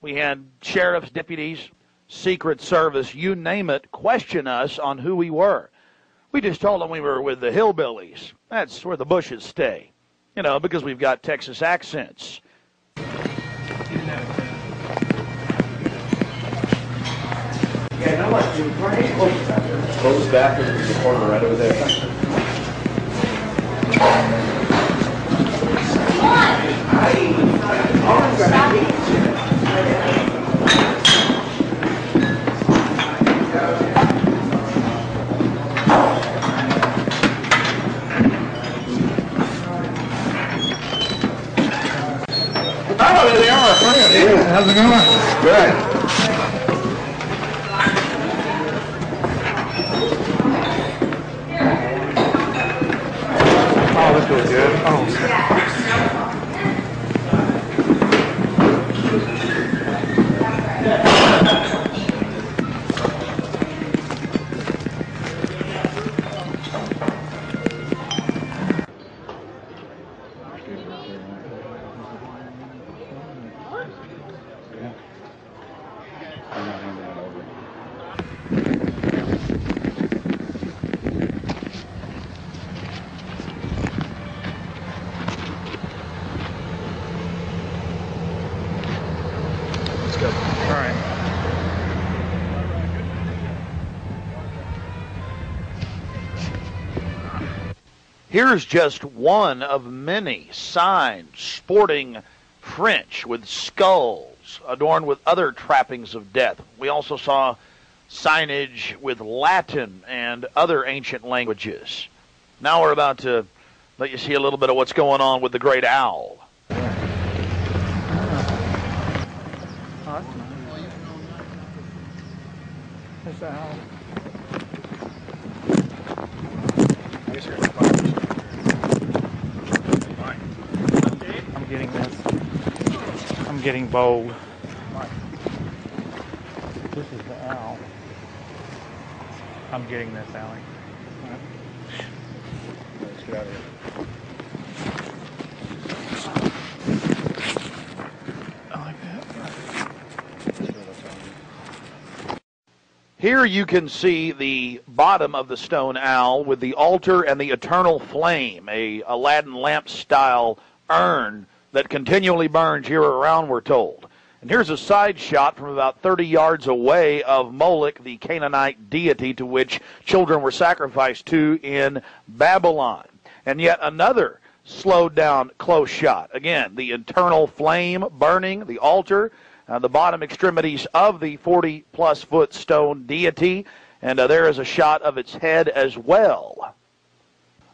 We had sheriffs, deputies, Secret Service, you name it, question us on who we were. We just told them we were with the hillbillies. That's where the Bushes stay. You know, because we've got Texas accents. Yeah, no, what? Close back in the corner right over there. Oh, there they are. How's it going? Good. Oh, this feels good. Oh. Here's just one of many signs sporting French with skulls adorned with other trappings of death. We also saw signage with Latin and other ancient languages. Now we're about to let you see a little bit of what's going on with the great owl. There's the owl. I'm getting this. I'm getting bold. This is the owl. I'm getting this, Allie. Let's get out of here. I like that. Here you can see the bottom of the stone owl with the altar and the eternal flame, a Aladdin lamp style urn that continually burns year around, we're told. And here's a side shot from about 30 yards away of Moloch, the Canaanite deity to which children were sacrificed to in Babylon. And yet another slowed down close shot. Again, the eternal flame burning, the altar, the bottom extremities of the 40-plus foot stone deity, and there is a shot of its head as well.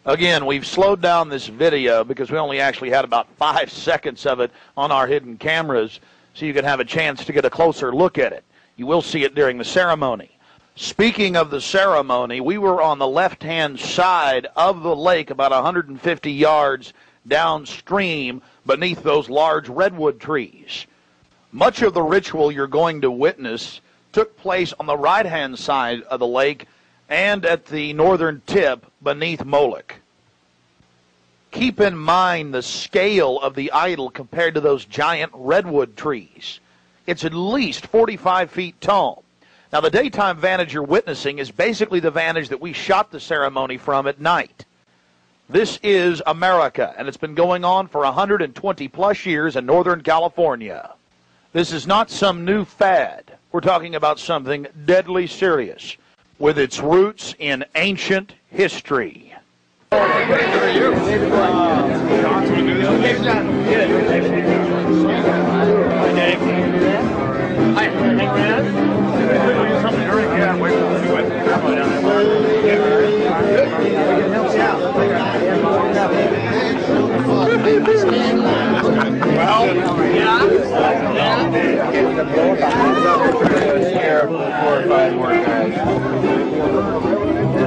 Again, we've slowed down this video because we only actually had about 5 seconds of it on our hidden cameras, so you can have a chance to get a closer look at it. You will see it during the ceremony. Speaking of the ceremony, we were on the left-hand side of the lake about 150 yards downstream beneath those large redwood trees. Much of the ritual you're going to witness took place on the right-hand side of the lake and at the northern tip beneath Moloch. Keep in mind the scale of the idol compared to those giant redwood trees. It's at least 45 feet tall. Now, the daytime vantage you're witnessing is basically the vantage that we shot the ceremony from at night. This is America, and it's been going on for 120-plus years in Northern California. This is not some new fad. We're talking about something deadly serious with its roots in ancient history.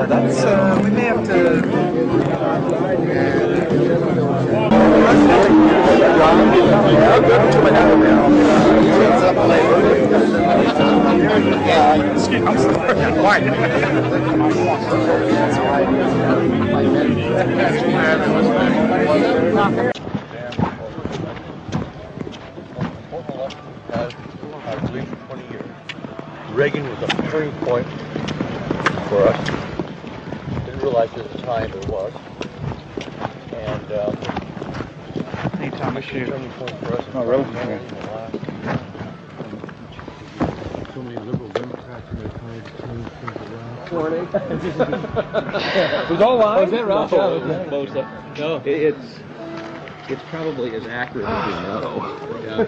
That's, we may have to... I believe for 20 years. Reagan was a turning point for us. Didn't realize at the time it was. And anytime we shoot. Turning point for us. Oh, really? So many liberal Democrats and they're trying to change things around. Morning. Was all live? Was that right? No. It's probably as accurate as we know. Yeah.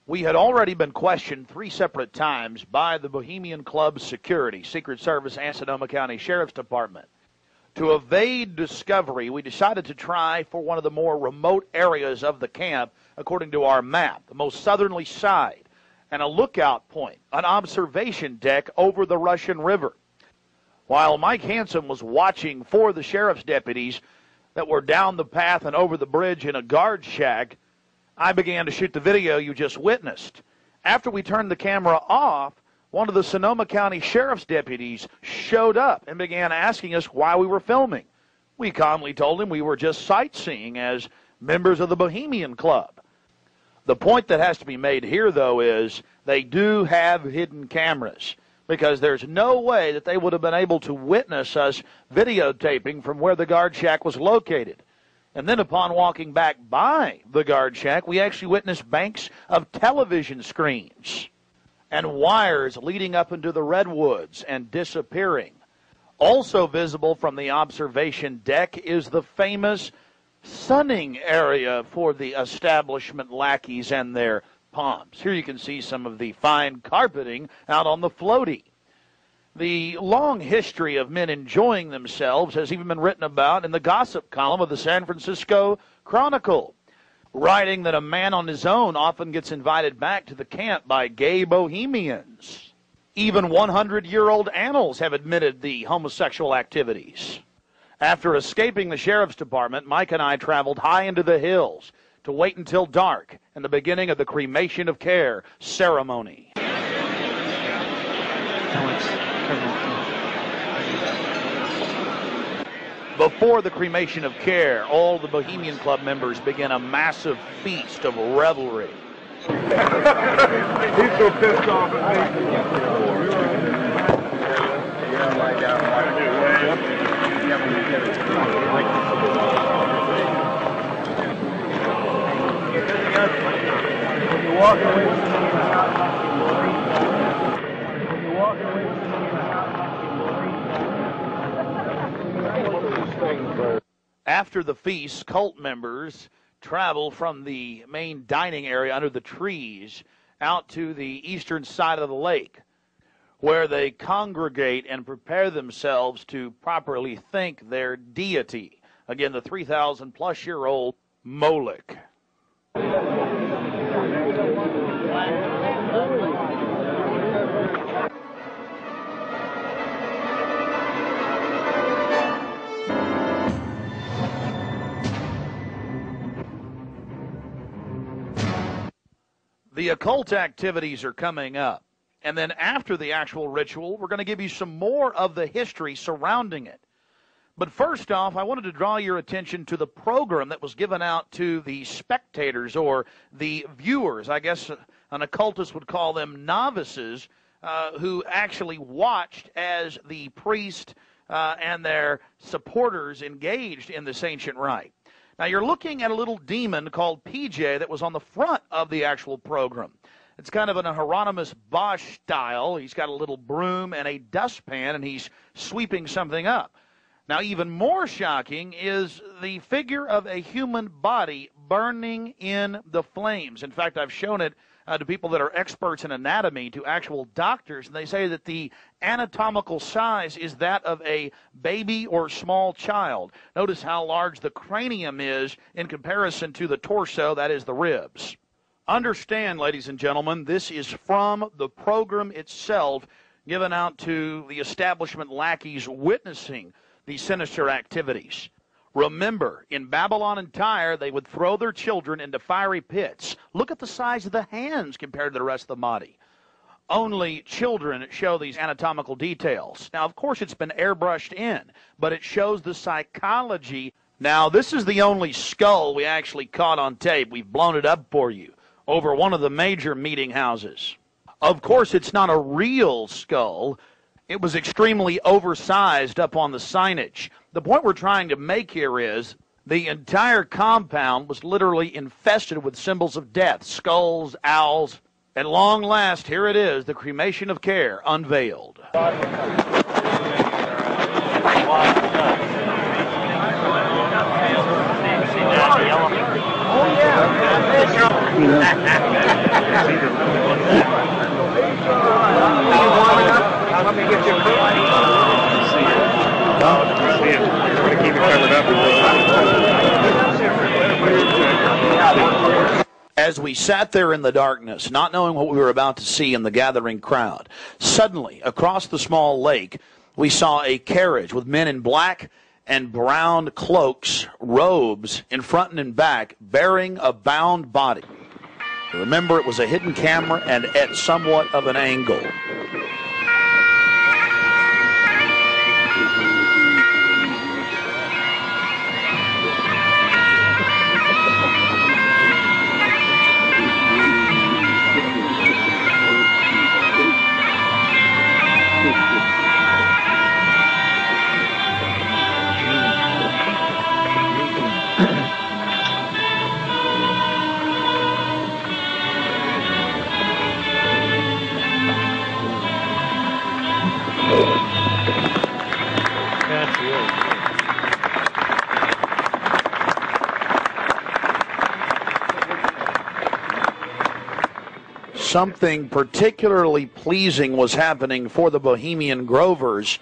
We had already been questioned 3 separate times by the Bohemian Club security, Secret Service, and Sonoma County Sheriff's Department. To evade discovery, we decided to try for one of the more remote areas of the camp, according to our map, the most southerly side, and a lookout point, an observation deck over the Russian River. While Mike Hansen was watching for the sheriff's deputies that were down the path and over the bridge in a guard shack, I began to shoot the video you just witnessed. After we turned the camera off, one of the Sonoma County Sheriff's deputies showed up and began asking us why we were filming. We calmly told him we were just sightseeing as members of the Bohemian Club. The point that has to be made here, though, is they do have hidden cameras, because there's no way that they would have been able to witness us videotaping from where the guard shack was located. And then upon walking back by the guard shack, we actually witnessed banks of television screens and wires leading up into the redwoods and disappearing. Also visible from the observation deck is the famous sunning area for the establishment lackeys and their pomps. Here you can see some of the fine carpeting out on the floaty. The long history of men enjoying themselves has even been written about in the gossip column of the San Francisco Chronicle, writing that a man on his own often gets invited back to the camp by gay bohemians. Even 100-year-old annals have admitted the homosexual activities. After escaping the sheriff's department, Mike and I traveled high into the hills to wait until dark and the beginning of the Cremation of Care ceremony. Before the Cremation of Care, all the Bohemian Club members begin a massive feast of revelry. He's so pissed off at After the feast, cult members travel from the main dining area under the trees out to the eastern side of the lake, where they congregate and prepare themselves to properly thank their deity. Again, the 3,000-plus-year-old Moloch. The occult activities are coming up. And then after the actual ritual, we're going to give you some more of the history surrounding it. But first off, I wanted to draw your attention to the program that was given out to the spectators or the viewers. I guess an occultist would call them novices, who actually watched as the priest and their supporters engaged in this ancient rite. Now, you're looking at a little demon called PJ that was on the front of the actual program. It's kind of an Hieronymus Bosch style. He's got a little broom and a dustpan, and he's sweeping something up. Now, even more shocking is the figure of a human body burning in the flames. In fact, I've shown it to people that are experts in anatomy, to actual doctors, and they say that the anatomical size is that of a baby or small child. Notice how large the cranium is in comparison to the torso, that is the ribs. Understand, ladies and gentlemen, this is from the program itself given out to the establishment lackeys witnessing these sinister activities. Remember, in Babylon and Tyre, they would throw their children into fiery pits. Look at the size of the hands compared to the rest of the body. Only children show these anatomical details. Now, of course, it's been airbrushed in, but it shows the psychology. Now, this is the only skull we actually caught on tape. We've blown it up for you over one of the major meeting houses. Of course, it's not a real skull. It was extremely oversized up on the signage. The point we're trying to make here is the entire compound was literally infested with symbols of death, skulls, owls. At long last, here it is, the Cremation of Care unveiled. Let me get you a keep it covered up. As we sat there in the darkness, not knowing what we were about to see in the gathering crowd, suddenly, across the small lake, we saw a carriage with men in black and brown cloaks, robes, in front and in back, bearing a bound body. Remember, it was a hidden camera and at somewhat of an angle. something particularly pleasing was happening for the Bohemian Grovers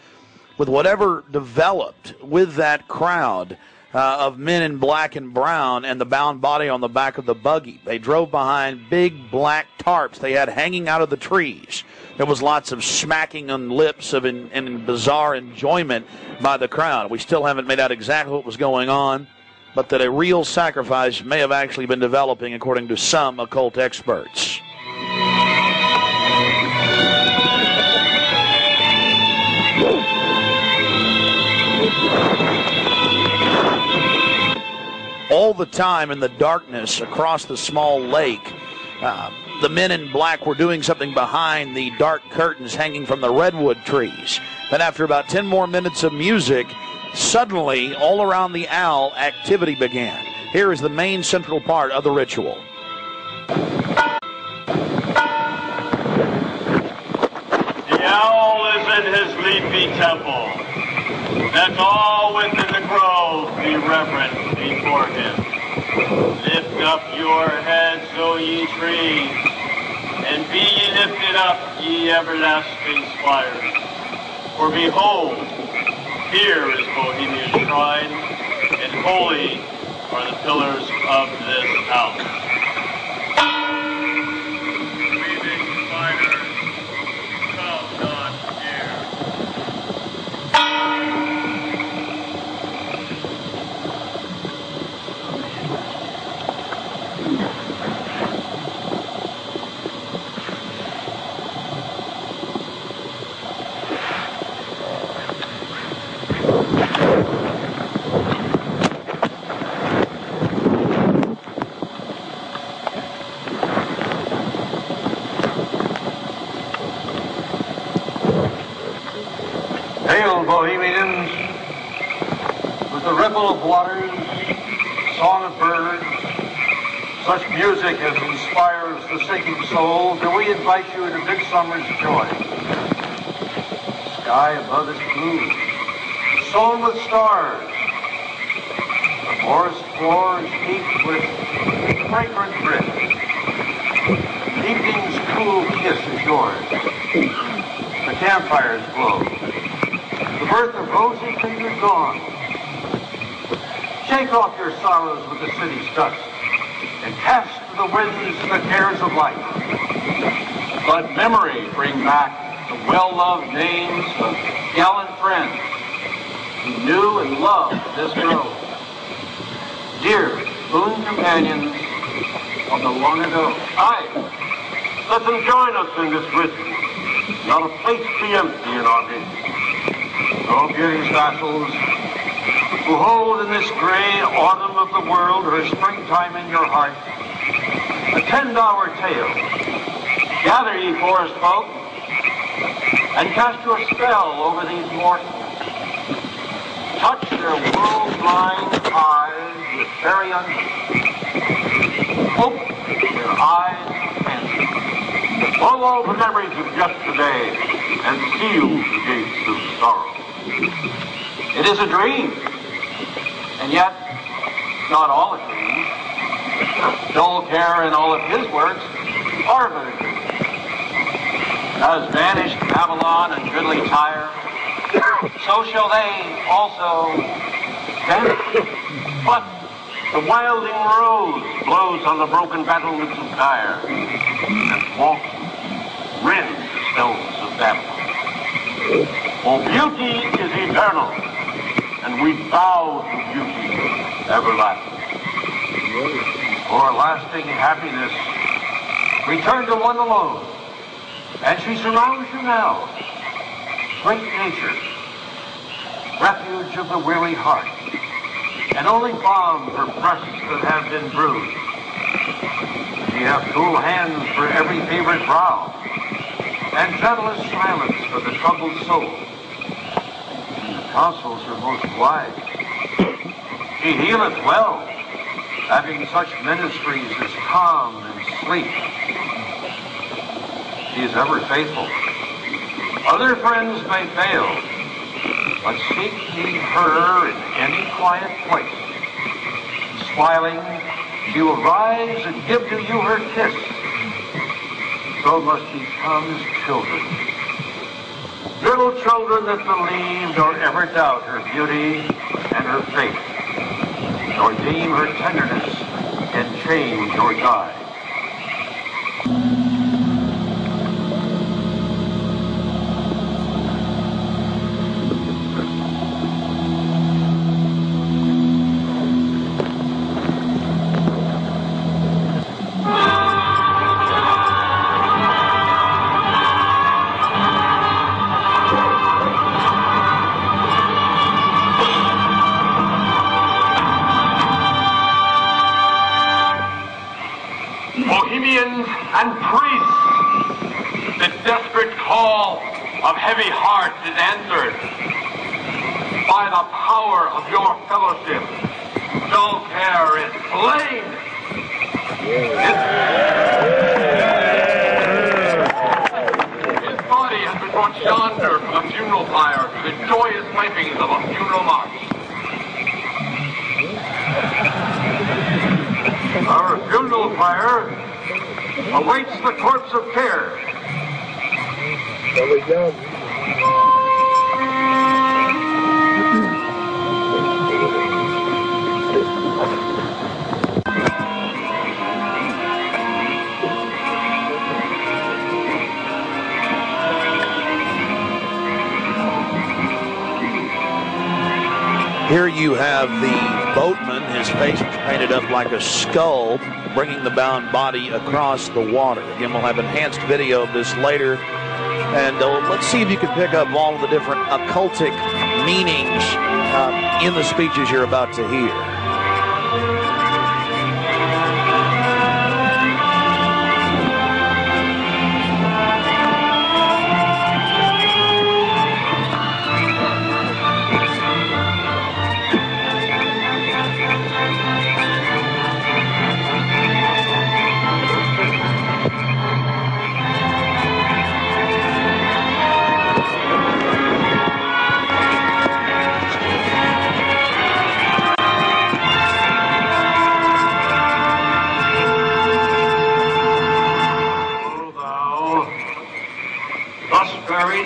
with whatever developed with that crowd of men in black and brown and the bound body on the back of the buggy. They drove behind big black tarps they had hanging out of the trees. There was lots of smacking on lips and bizarre enjoyment by the crowd. We still haven't made out exactly what was going on, but that a real sacrifice may have actually been developing, according to some occult experts. All the time in the darkness across the small lake, the men in black were doing something behind the dark curtains hanging from the redwood trees. Then after about 10 more minutes of music, suddenly all around the owl, activity began. Here is the main central part of the ritual. The owl is in his leafy temple. Let all within the grove be reverent before him. Lift up your heads, O ye trees, and be ye lifted up, ye everlasting spires. For behold, here is Bohemia's shrine, and holy are the pillars of this house. Breathing spiders, come not here. Hail, Bohemians, with the ripple of waters, song of birds, such music as inspires the sinking soul, do we invite you into midsummer's joy. The sky above is blue, sown with stars. The forest floor is heaped with fragrant drift. Evening's cool kiss is yours. The campfires glow. The birth of rosy-fingered dawn. Shake off your sorrows with the city's dust and cast to the winds the cares of life. Let memory bring back the well-loved names of gallant friends who knew and loved this grove. Dear boon companions of the long ago. Aye, let them join us in this ritual. Not a place be empty in our midst. O beauty's vassals, who hold in this gray autumn of the world her springtime in your heart, attend our tale. Gather, ye forest folk, and cast your spell over these mortals. Touch their world-blind eyes with fairy unction. Open their eyes of fancy. Blow all the memories of yesterday and seal the gates of sorrow. It is a dream, and yet not all a dream. Care and all of his works are but a dream. As vanished Babylon and goodly Tyre, so shall they also vanish. But the wilding rose blows on the broken battlements of Tyre, and walks rends the stones of Babylon. For beauty is eternal, and we bow to beauty everlasting. For lasting happiness, return to one alone, and she surrounds you now. Great nature, refuge of the weary heart, and only balm for breasts that have been bruised. Ye have cool hands for every favored brow, and gentlest silence for the troubled soul. The counsels are most wise. She healeth well, having such ministries as calm and sleep. She is ever faithful. Other friends may fail, but seek ye her in any quiet place. Smiling, she will rise and give to you her kiss. So so must he come as children. Little children that believe nor ever doubt her beauty and her faith, nor deem her tenderness can change or die. Bohemians and priests, the desperate call of heavy hearts is answered by the power of your fellowship. Dull care is slain. His body has been brought yonder from the funeral pyre to the joyous pipings of a funeral march. Our funeral pyre awaits the corpse of care. Here you have the boatman, his face is painted up like a skull, bringing the bound body across the water. Again, we'll have enhanced video of this later. And let's see if you can pick up all of the different occultic meanings in the speeches you're about to hear.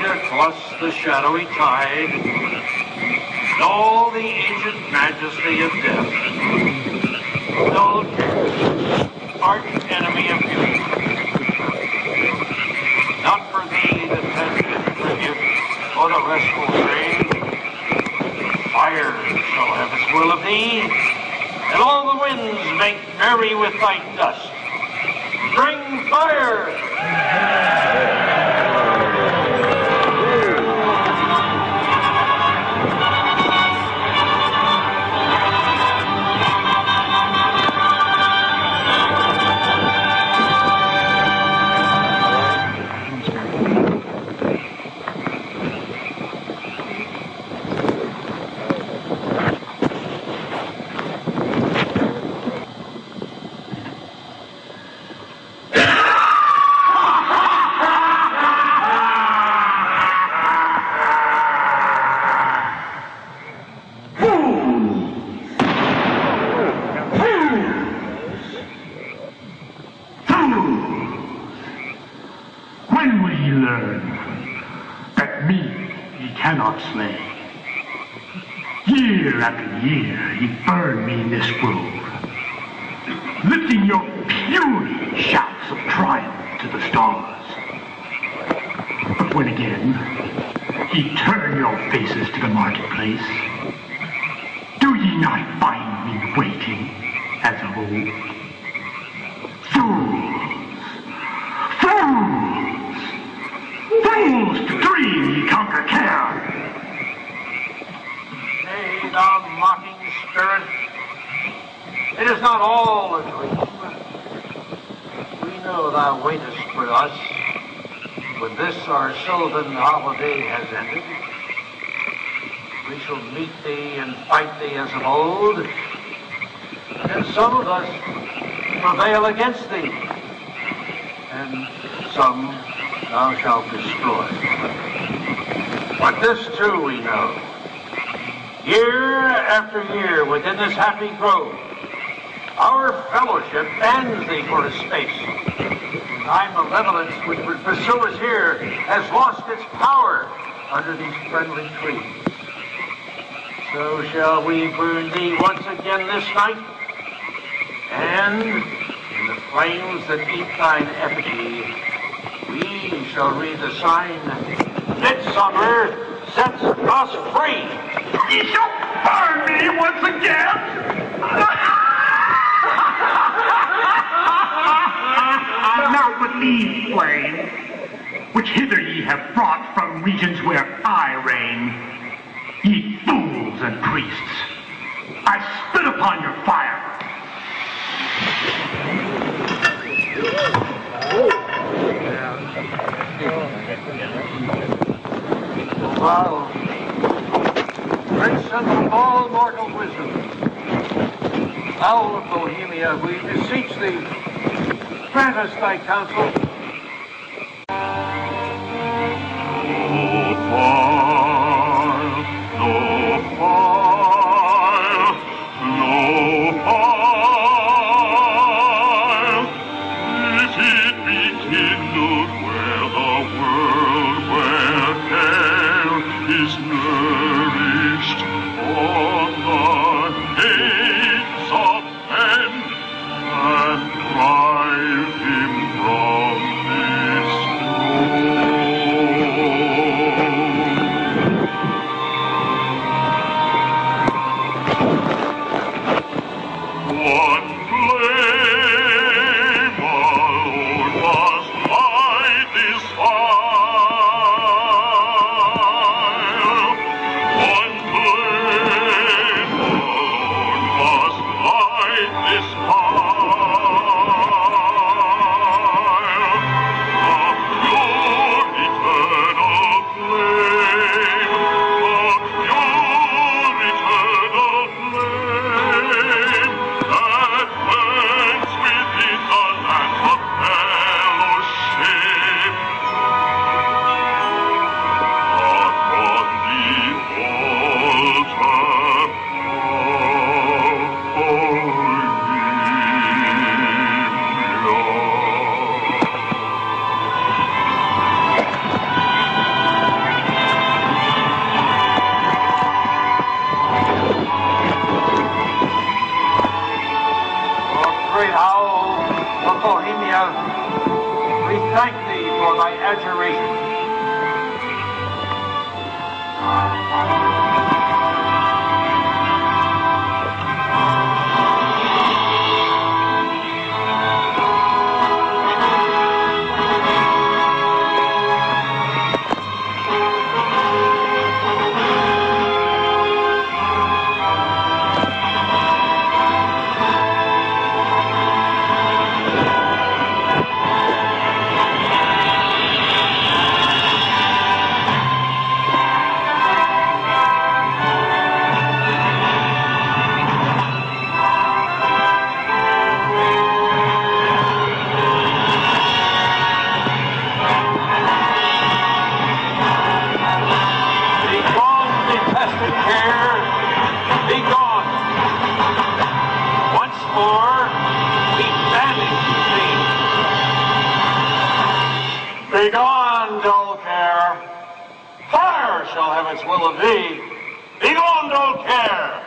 Across the shadowy tide, and all the ancient majesty of death, dull care, arch enemy of beauty. Not for thee the tender tribute or the restful train. Fire shall have its will of thee, and all the winds make merry with thy dust. Bring fire! Slay. Year after year, ye burn me in this grove, lifting your puny shouts of triumph to the stars. But when again ye turn your faces to the marketplace, do ye not find me waiting as of old? Fools to dream ye conquer care. Thou mocking spirit, it is not all a dream. We know thou waitest for us when this our sylvan holiday has ended. We shall meet thee and fight thee as of old, and some of us prevail against thee, and some thou shalt destroy. But this too we know. Year after year within this happy grove, Our fellowship bans thee for a space. Thy malevolence which would pursue us here has lost its power under these friendly trees. So shall we burn thee once again this night, and in the flames that eat thine effigy, we shall read the sign, Midsummer sets us free. Ye shall burn me once again. Now but these flames, which hither ye have brought from regions where I reign, ye fools and priests, I spit upon your fire. Wow. Prince of all mortal wisdom, Owl of Bohemia, we beseech thee, grant us thy counsel. Begone, dull care. Fire shall have its will of thee. Begone, dull care.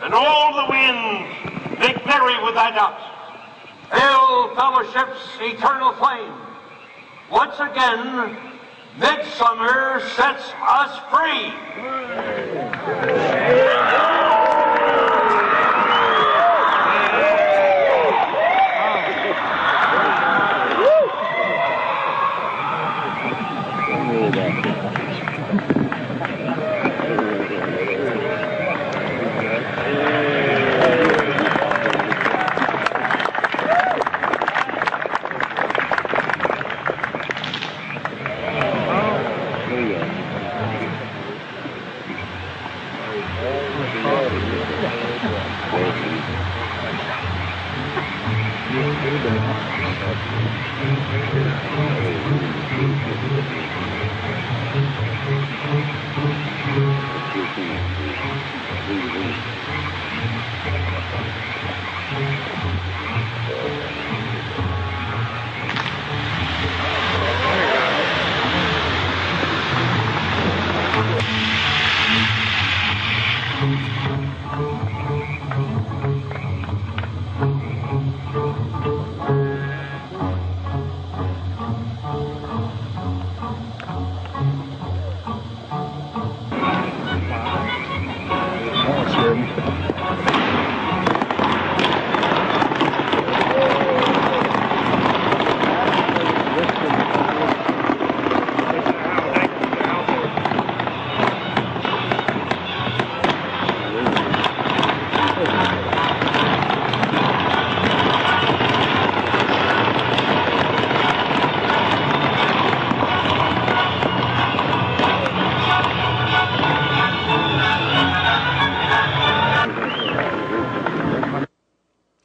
And all the winds make merry with thy doubts. Hail, fellowship's eternal flame. Once again, midsummer sets us free.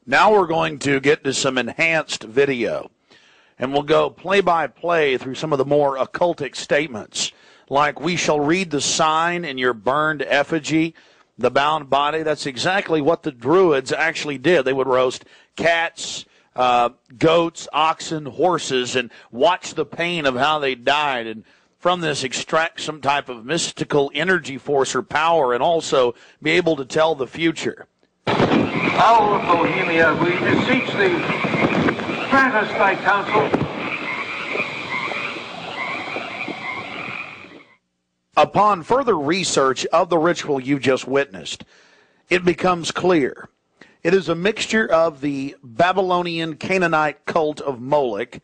Now we're going to get to some enhanced video, and we'll go play-by-play through some of the more occultic statements, like we shall read the sign in your burned effigy, the bound body. That's exactly what the Druids actually did. They would roast cats, goats, oxen, horses, and watch the pain of how they died, and from this extract some type of mystical energy force or power, and also be able to tell the future. Owl of Bohemia, we beseech thee, grant us thy counsel. Upon further research of the ritual you just witnessed, it becomes clear. It is a mixture of the Babylonian Canaanite cult of Moloch,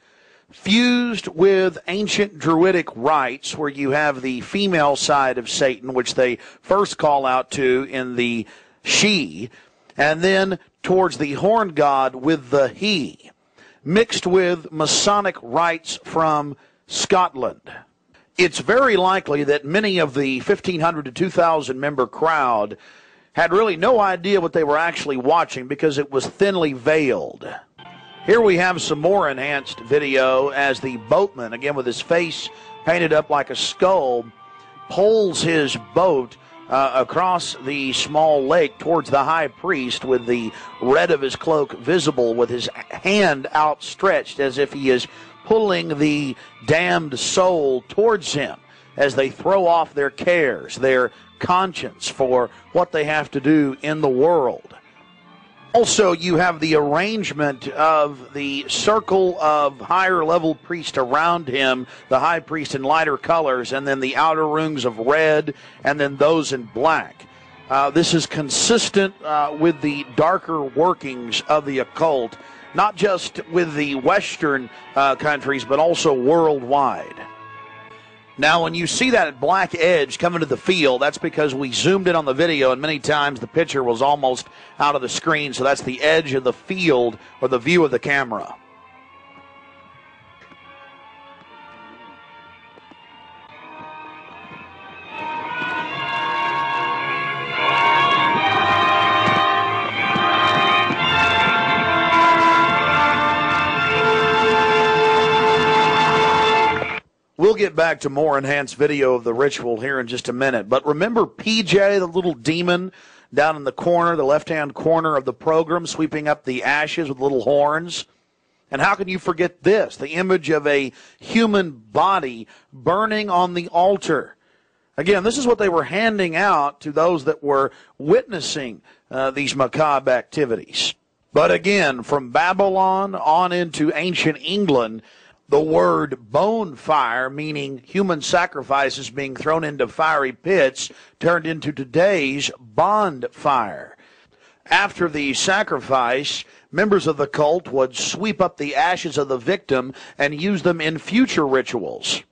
fused with ancient Druidic rites, where you have the female side of Satan, which they first call out to in the she, and then towards the horn god with the he, mixed with Masonic rites from Scotland. It's very likely that many of the 1,500 to 2,000 member crowd had really no idea what they were actually watching because it was thinly veiled. Here we have some more enhanced video as the boatman, again with his face painted up like a skull, pulls his boat across the small lake towards the high priest with the red of his cloak visible, with his hand outstretched as if he is pulling the damned soul towards him as they throw off their cares, their conscience for what they have to do in the world. Also, you have the arrangement of the circle of higher level priests around him, the high priest in lighter colors, and then the outer rings of red, and then those in black. This is consistent with the darker workings of the occult, not just with the Western countries, but also worldwide. Now, when you see that black edge coming to the field, that's because we zoomed in on the video, and many times the picture was almost out of the screen, so that's the edge of the field or the view of the camera. We'll get back to more enhanced video of the ritual here in just a minute. But remember PJ, the little demon down in the corner, the left-hand corner of the program, sweeping up the ashes with little horns? And how can you forget this? The image of a human body burning on the altar. Again, this is what they were handing out to those that were witnessing these macabre activities. But again, from Babylon on into ancient England, the word bone fire, meaning human sacrifices being thrown into fiery pits, turned into today's bond fire. After the sacrifice, members of the cult would sweep up the ashes of the victim and use them in future rituals.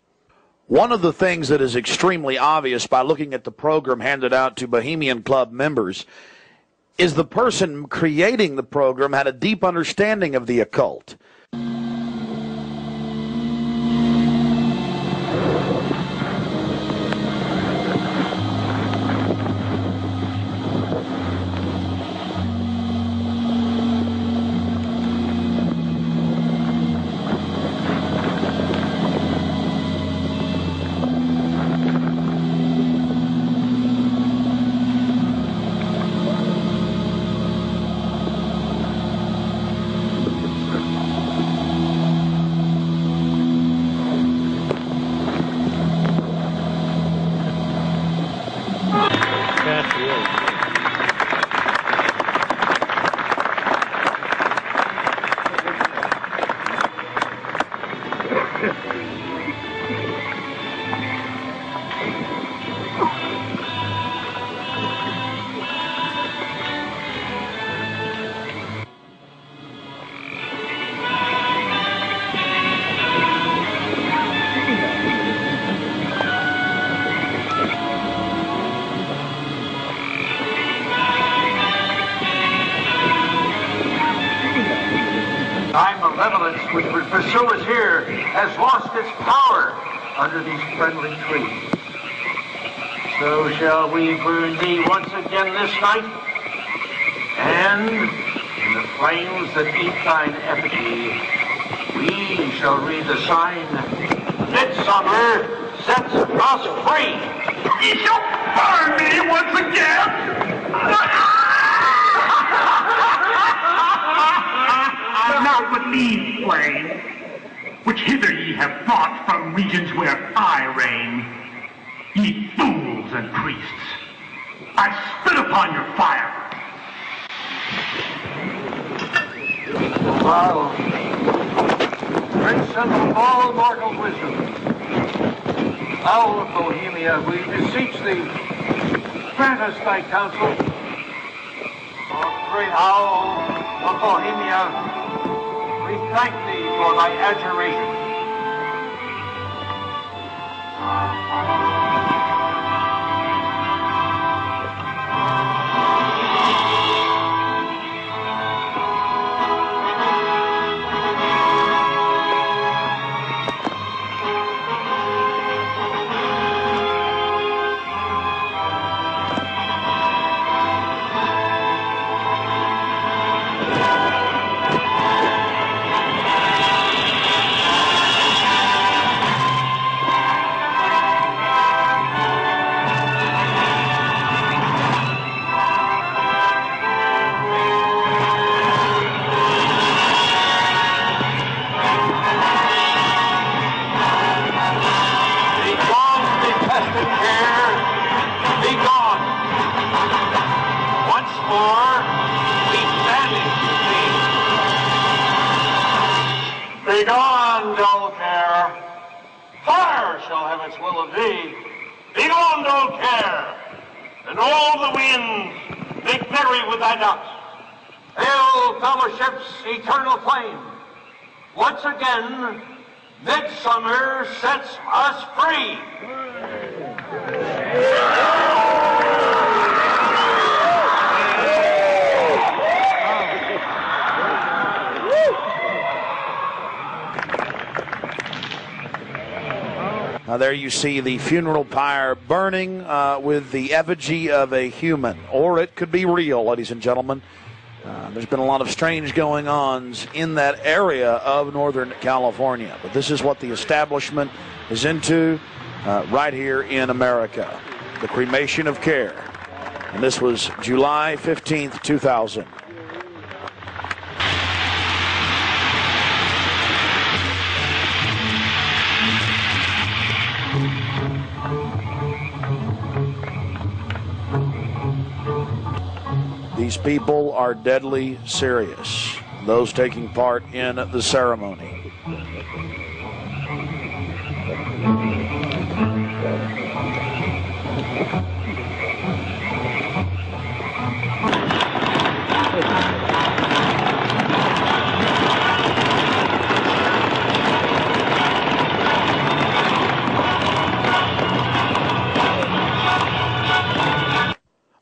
One of the things that is extremely obvious by looking at the program handed out to Bohemian Club members is the person creating the program had a deep understanding of the occult. Thy malevolence which would pursue us here has lost its power under these friendly trees. So shall we burn thee once again this night, and in the flames that eat thine effigy, we shall read the sign, Midsummer sets us free. You shall burn me once again! But not with these flames, which hither ye have brought from regions where I reign. Ye fools and priests, I spit upon your fire. Wow. Prince of all mortal wisdom, Owl of Bohemia, we beseech thee, grant us thy counsel. O great Owl of Bohemia, we thank thee for thy adjuration. Begone, dull care. Fire shall have its will of thee. Begone, dull care. And all the winds make merry with thy ducks. Hail, fellowship's eternal flame. Once again, midsummer sets us free. There you see the funeral pyre burning with the effigy of a human, or it could be real, ladies and gentlemen. There's been a lot of strange going-ons in that area of Northern California, but this is what the establishment is into right here in America, the Cremation of Care. And this was July 15th, 2000. These people are deadly serious, those taking part in the ceremony.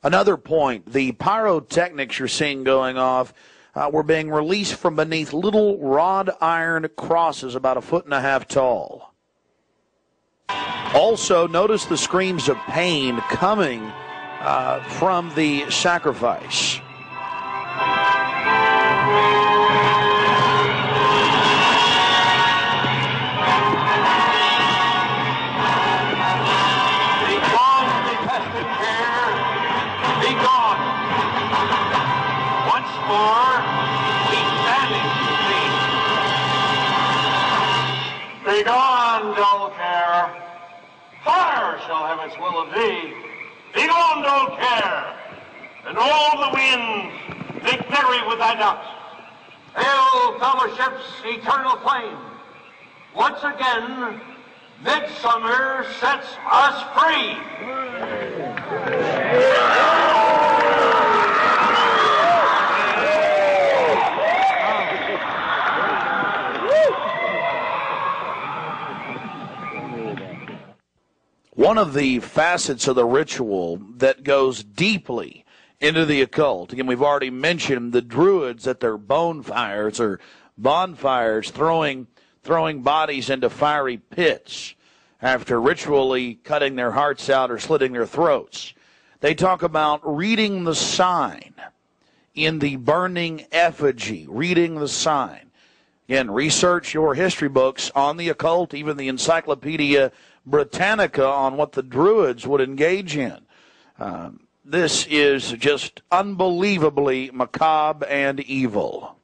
Another point, the pyrotechnics you're seeing going off were being released from beneath little wrought iron crosses about 1.5 feet tall. Also, notice the screams of pain coming from the sacrifice. Begone, dull care. Fire shall have its will of thee. Begone, dull care. And all the winds make merry with thy ducks. Hail, fellowship's eternal flame. Once again, midsummer sets us free. One of the facets of the ritual that goes deeply into the occult, again, we've already mentioned the Druids at their bonfires or bonfires throwing bodies into fiery pits after ritually cutting their hearts out or slitting their throats. They talk about reading the sign in the burning effigy, reading the sign. Again, research your history books on the occult, even the Encyclopedia Britannica on what the Druids would engage in. This is just unbelievably macabre and evil.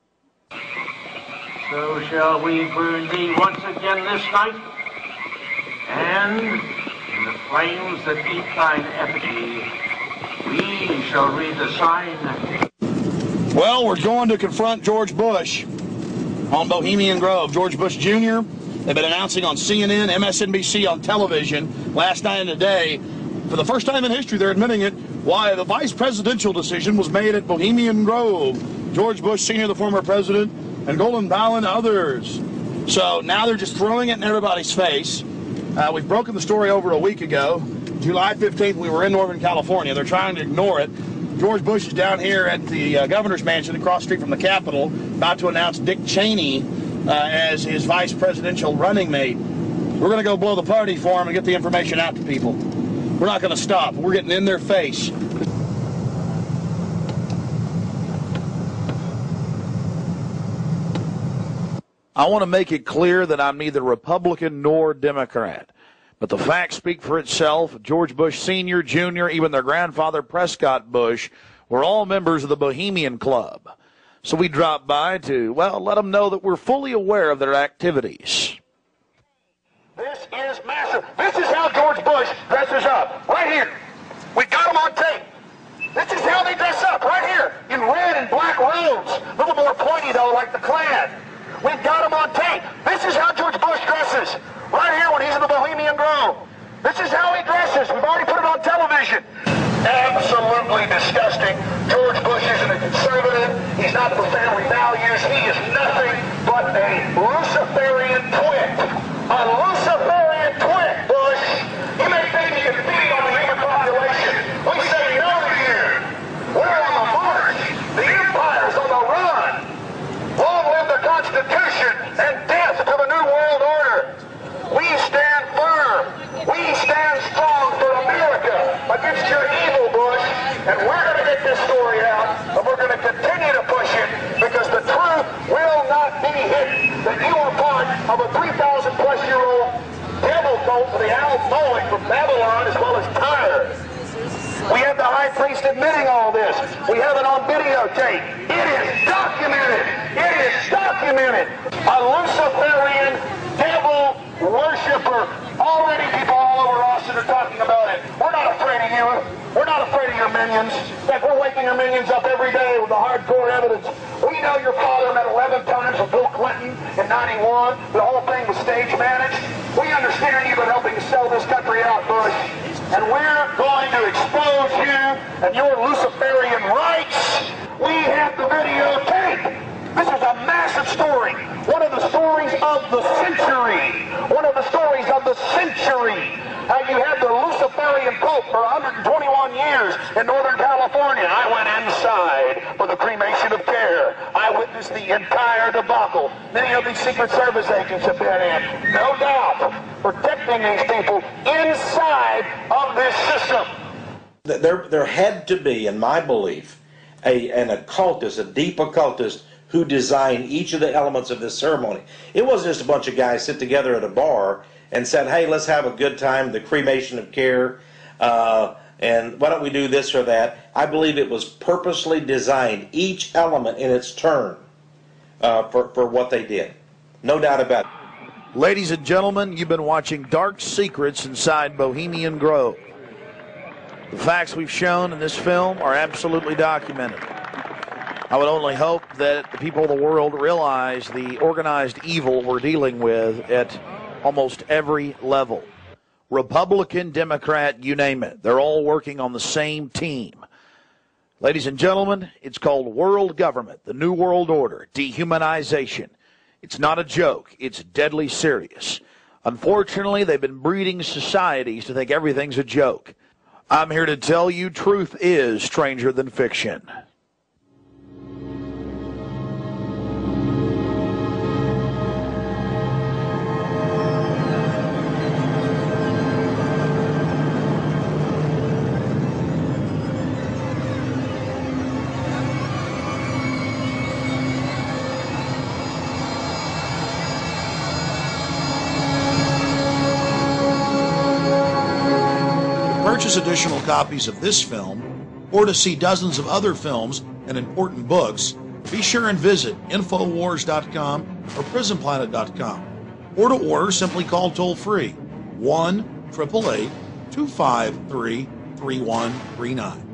So shall we burn thee once again this night, and in the flames that eat thine effigy, we shall read the sign. Well, we're going to confront George Bush on Bohemian Grove. George Bush Jr., they've been announcing on CNN, MSNBC on television last night and today. For the first time in history, they're admitting it, why the vice presidential decision was made at Bohemian Grove. George Bush Sr., the former president, and Golden Powell and others. So now they're just throwing it in everybody's face. We've broken the story over a week ago. July 15th, we were in Northern California. They're trying to ignore it. George Bush is down here at the governor's mansion across the street from the Capitol, about to announce Dick Cheney as his vice presidential running mate. We're going to go blow the party for him and get the information out to people. We're not going to stop. We're getting in their face. I want to make it clear that I'm neither Republican nor Democrat. But the facts speak for itself. George Bush Sr., Jr., even their grandfather Prescott Bush were all members of the Bohemian Club. So we dropped by to, well, let them know that we're fully aware of their activities. This is massive. This is how George Bush dresses up. Right here. We got him on tape. This is how they dress up. Right here. In red and black robes. A little more pointy, though, like the Klan. We've got him on tape. This is how George Bush dresses. Right here when he's in the Bohemian Grove. This is how he dresses. We've already put it on television. Absolutely disgusting. George Bush isn't a conservative. He's not for family values. He is nothing but a Luciferian twit. A Luciferian twit, Bush. You may think you can feed on the human population. We say no to you. We're on the march. The empire's on the run. Long live the Constitution and death to the New World Order. We stand firm. We stand strong for America against your evil, Bush. And we're going to get this story out, and we're going to continue to push it because the truth will not be hidden. That you are part of a 3,000-plus-year-old devil cult for the Al Moloch from Babylon as well as Tyre. We have the high priest admitting all this. We have it on videotape. It is documented. It is documented. A Luciferian devil worshiper. Already people all over Austin are talking about it. We're not afraid of you. We're not afraid of your minions. In fact, we're waking your minions up every day with the hardcore evidence. We know your father met 11 times with Bill Clinton in 91. The whole thing was stage managed. We understand you've been helping sell this country out, Bush. And we're going to expose you and your Luciferian rights. We have the videotape. This is a massive story. One of the stories of the century. One of the stories of the century. How you had the Luciferian Pope for 121 years in Northern California. I went inside for the Cremation of Care. I witnessed the entire debacle. Many of these Secret Service agents have been in. No doubt. Protecting these people inside of this system. There had to be, in my belief, an occultist, a deep occultist, who designed each of the elements of this ceremony. It wasn't just a bunch of guys sit together at a bar and said, hey, let's have a good time, the Cremation of Care, and why don't we do this or that. I believe it was purposely designed, each element in its turn, for what they did. No doubt about it. Ladies and gentlemen, you've been watching Dark Secrets inside Bohemian Grove. The facts we've shown in this film are absolutely documented. I would only hope that the people of the world realize the organized evil we're dealing with at almost every level. Republican, Democrat, you name it. They're all working on the same team. Ladies and gentlemen, it's called world government, the New World Order, dehumanization. It's not a joke. It's deadly serious. Unfortunately, they've been breeding societies to think everything's a joke. I'm here to tell you truth is stranger than fiction. purchase additional copies of this film, or to see dozens of other films and important books, be sure and visit Infowars.com or PrisonPlanet.com. Or to order, simply call toll-free 1-888-253-3139.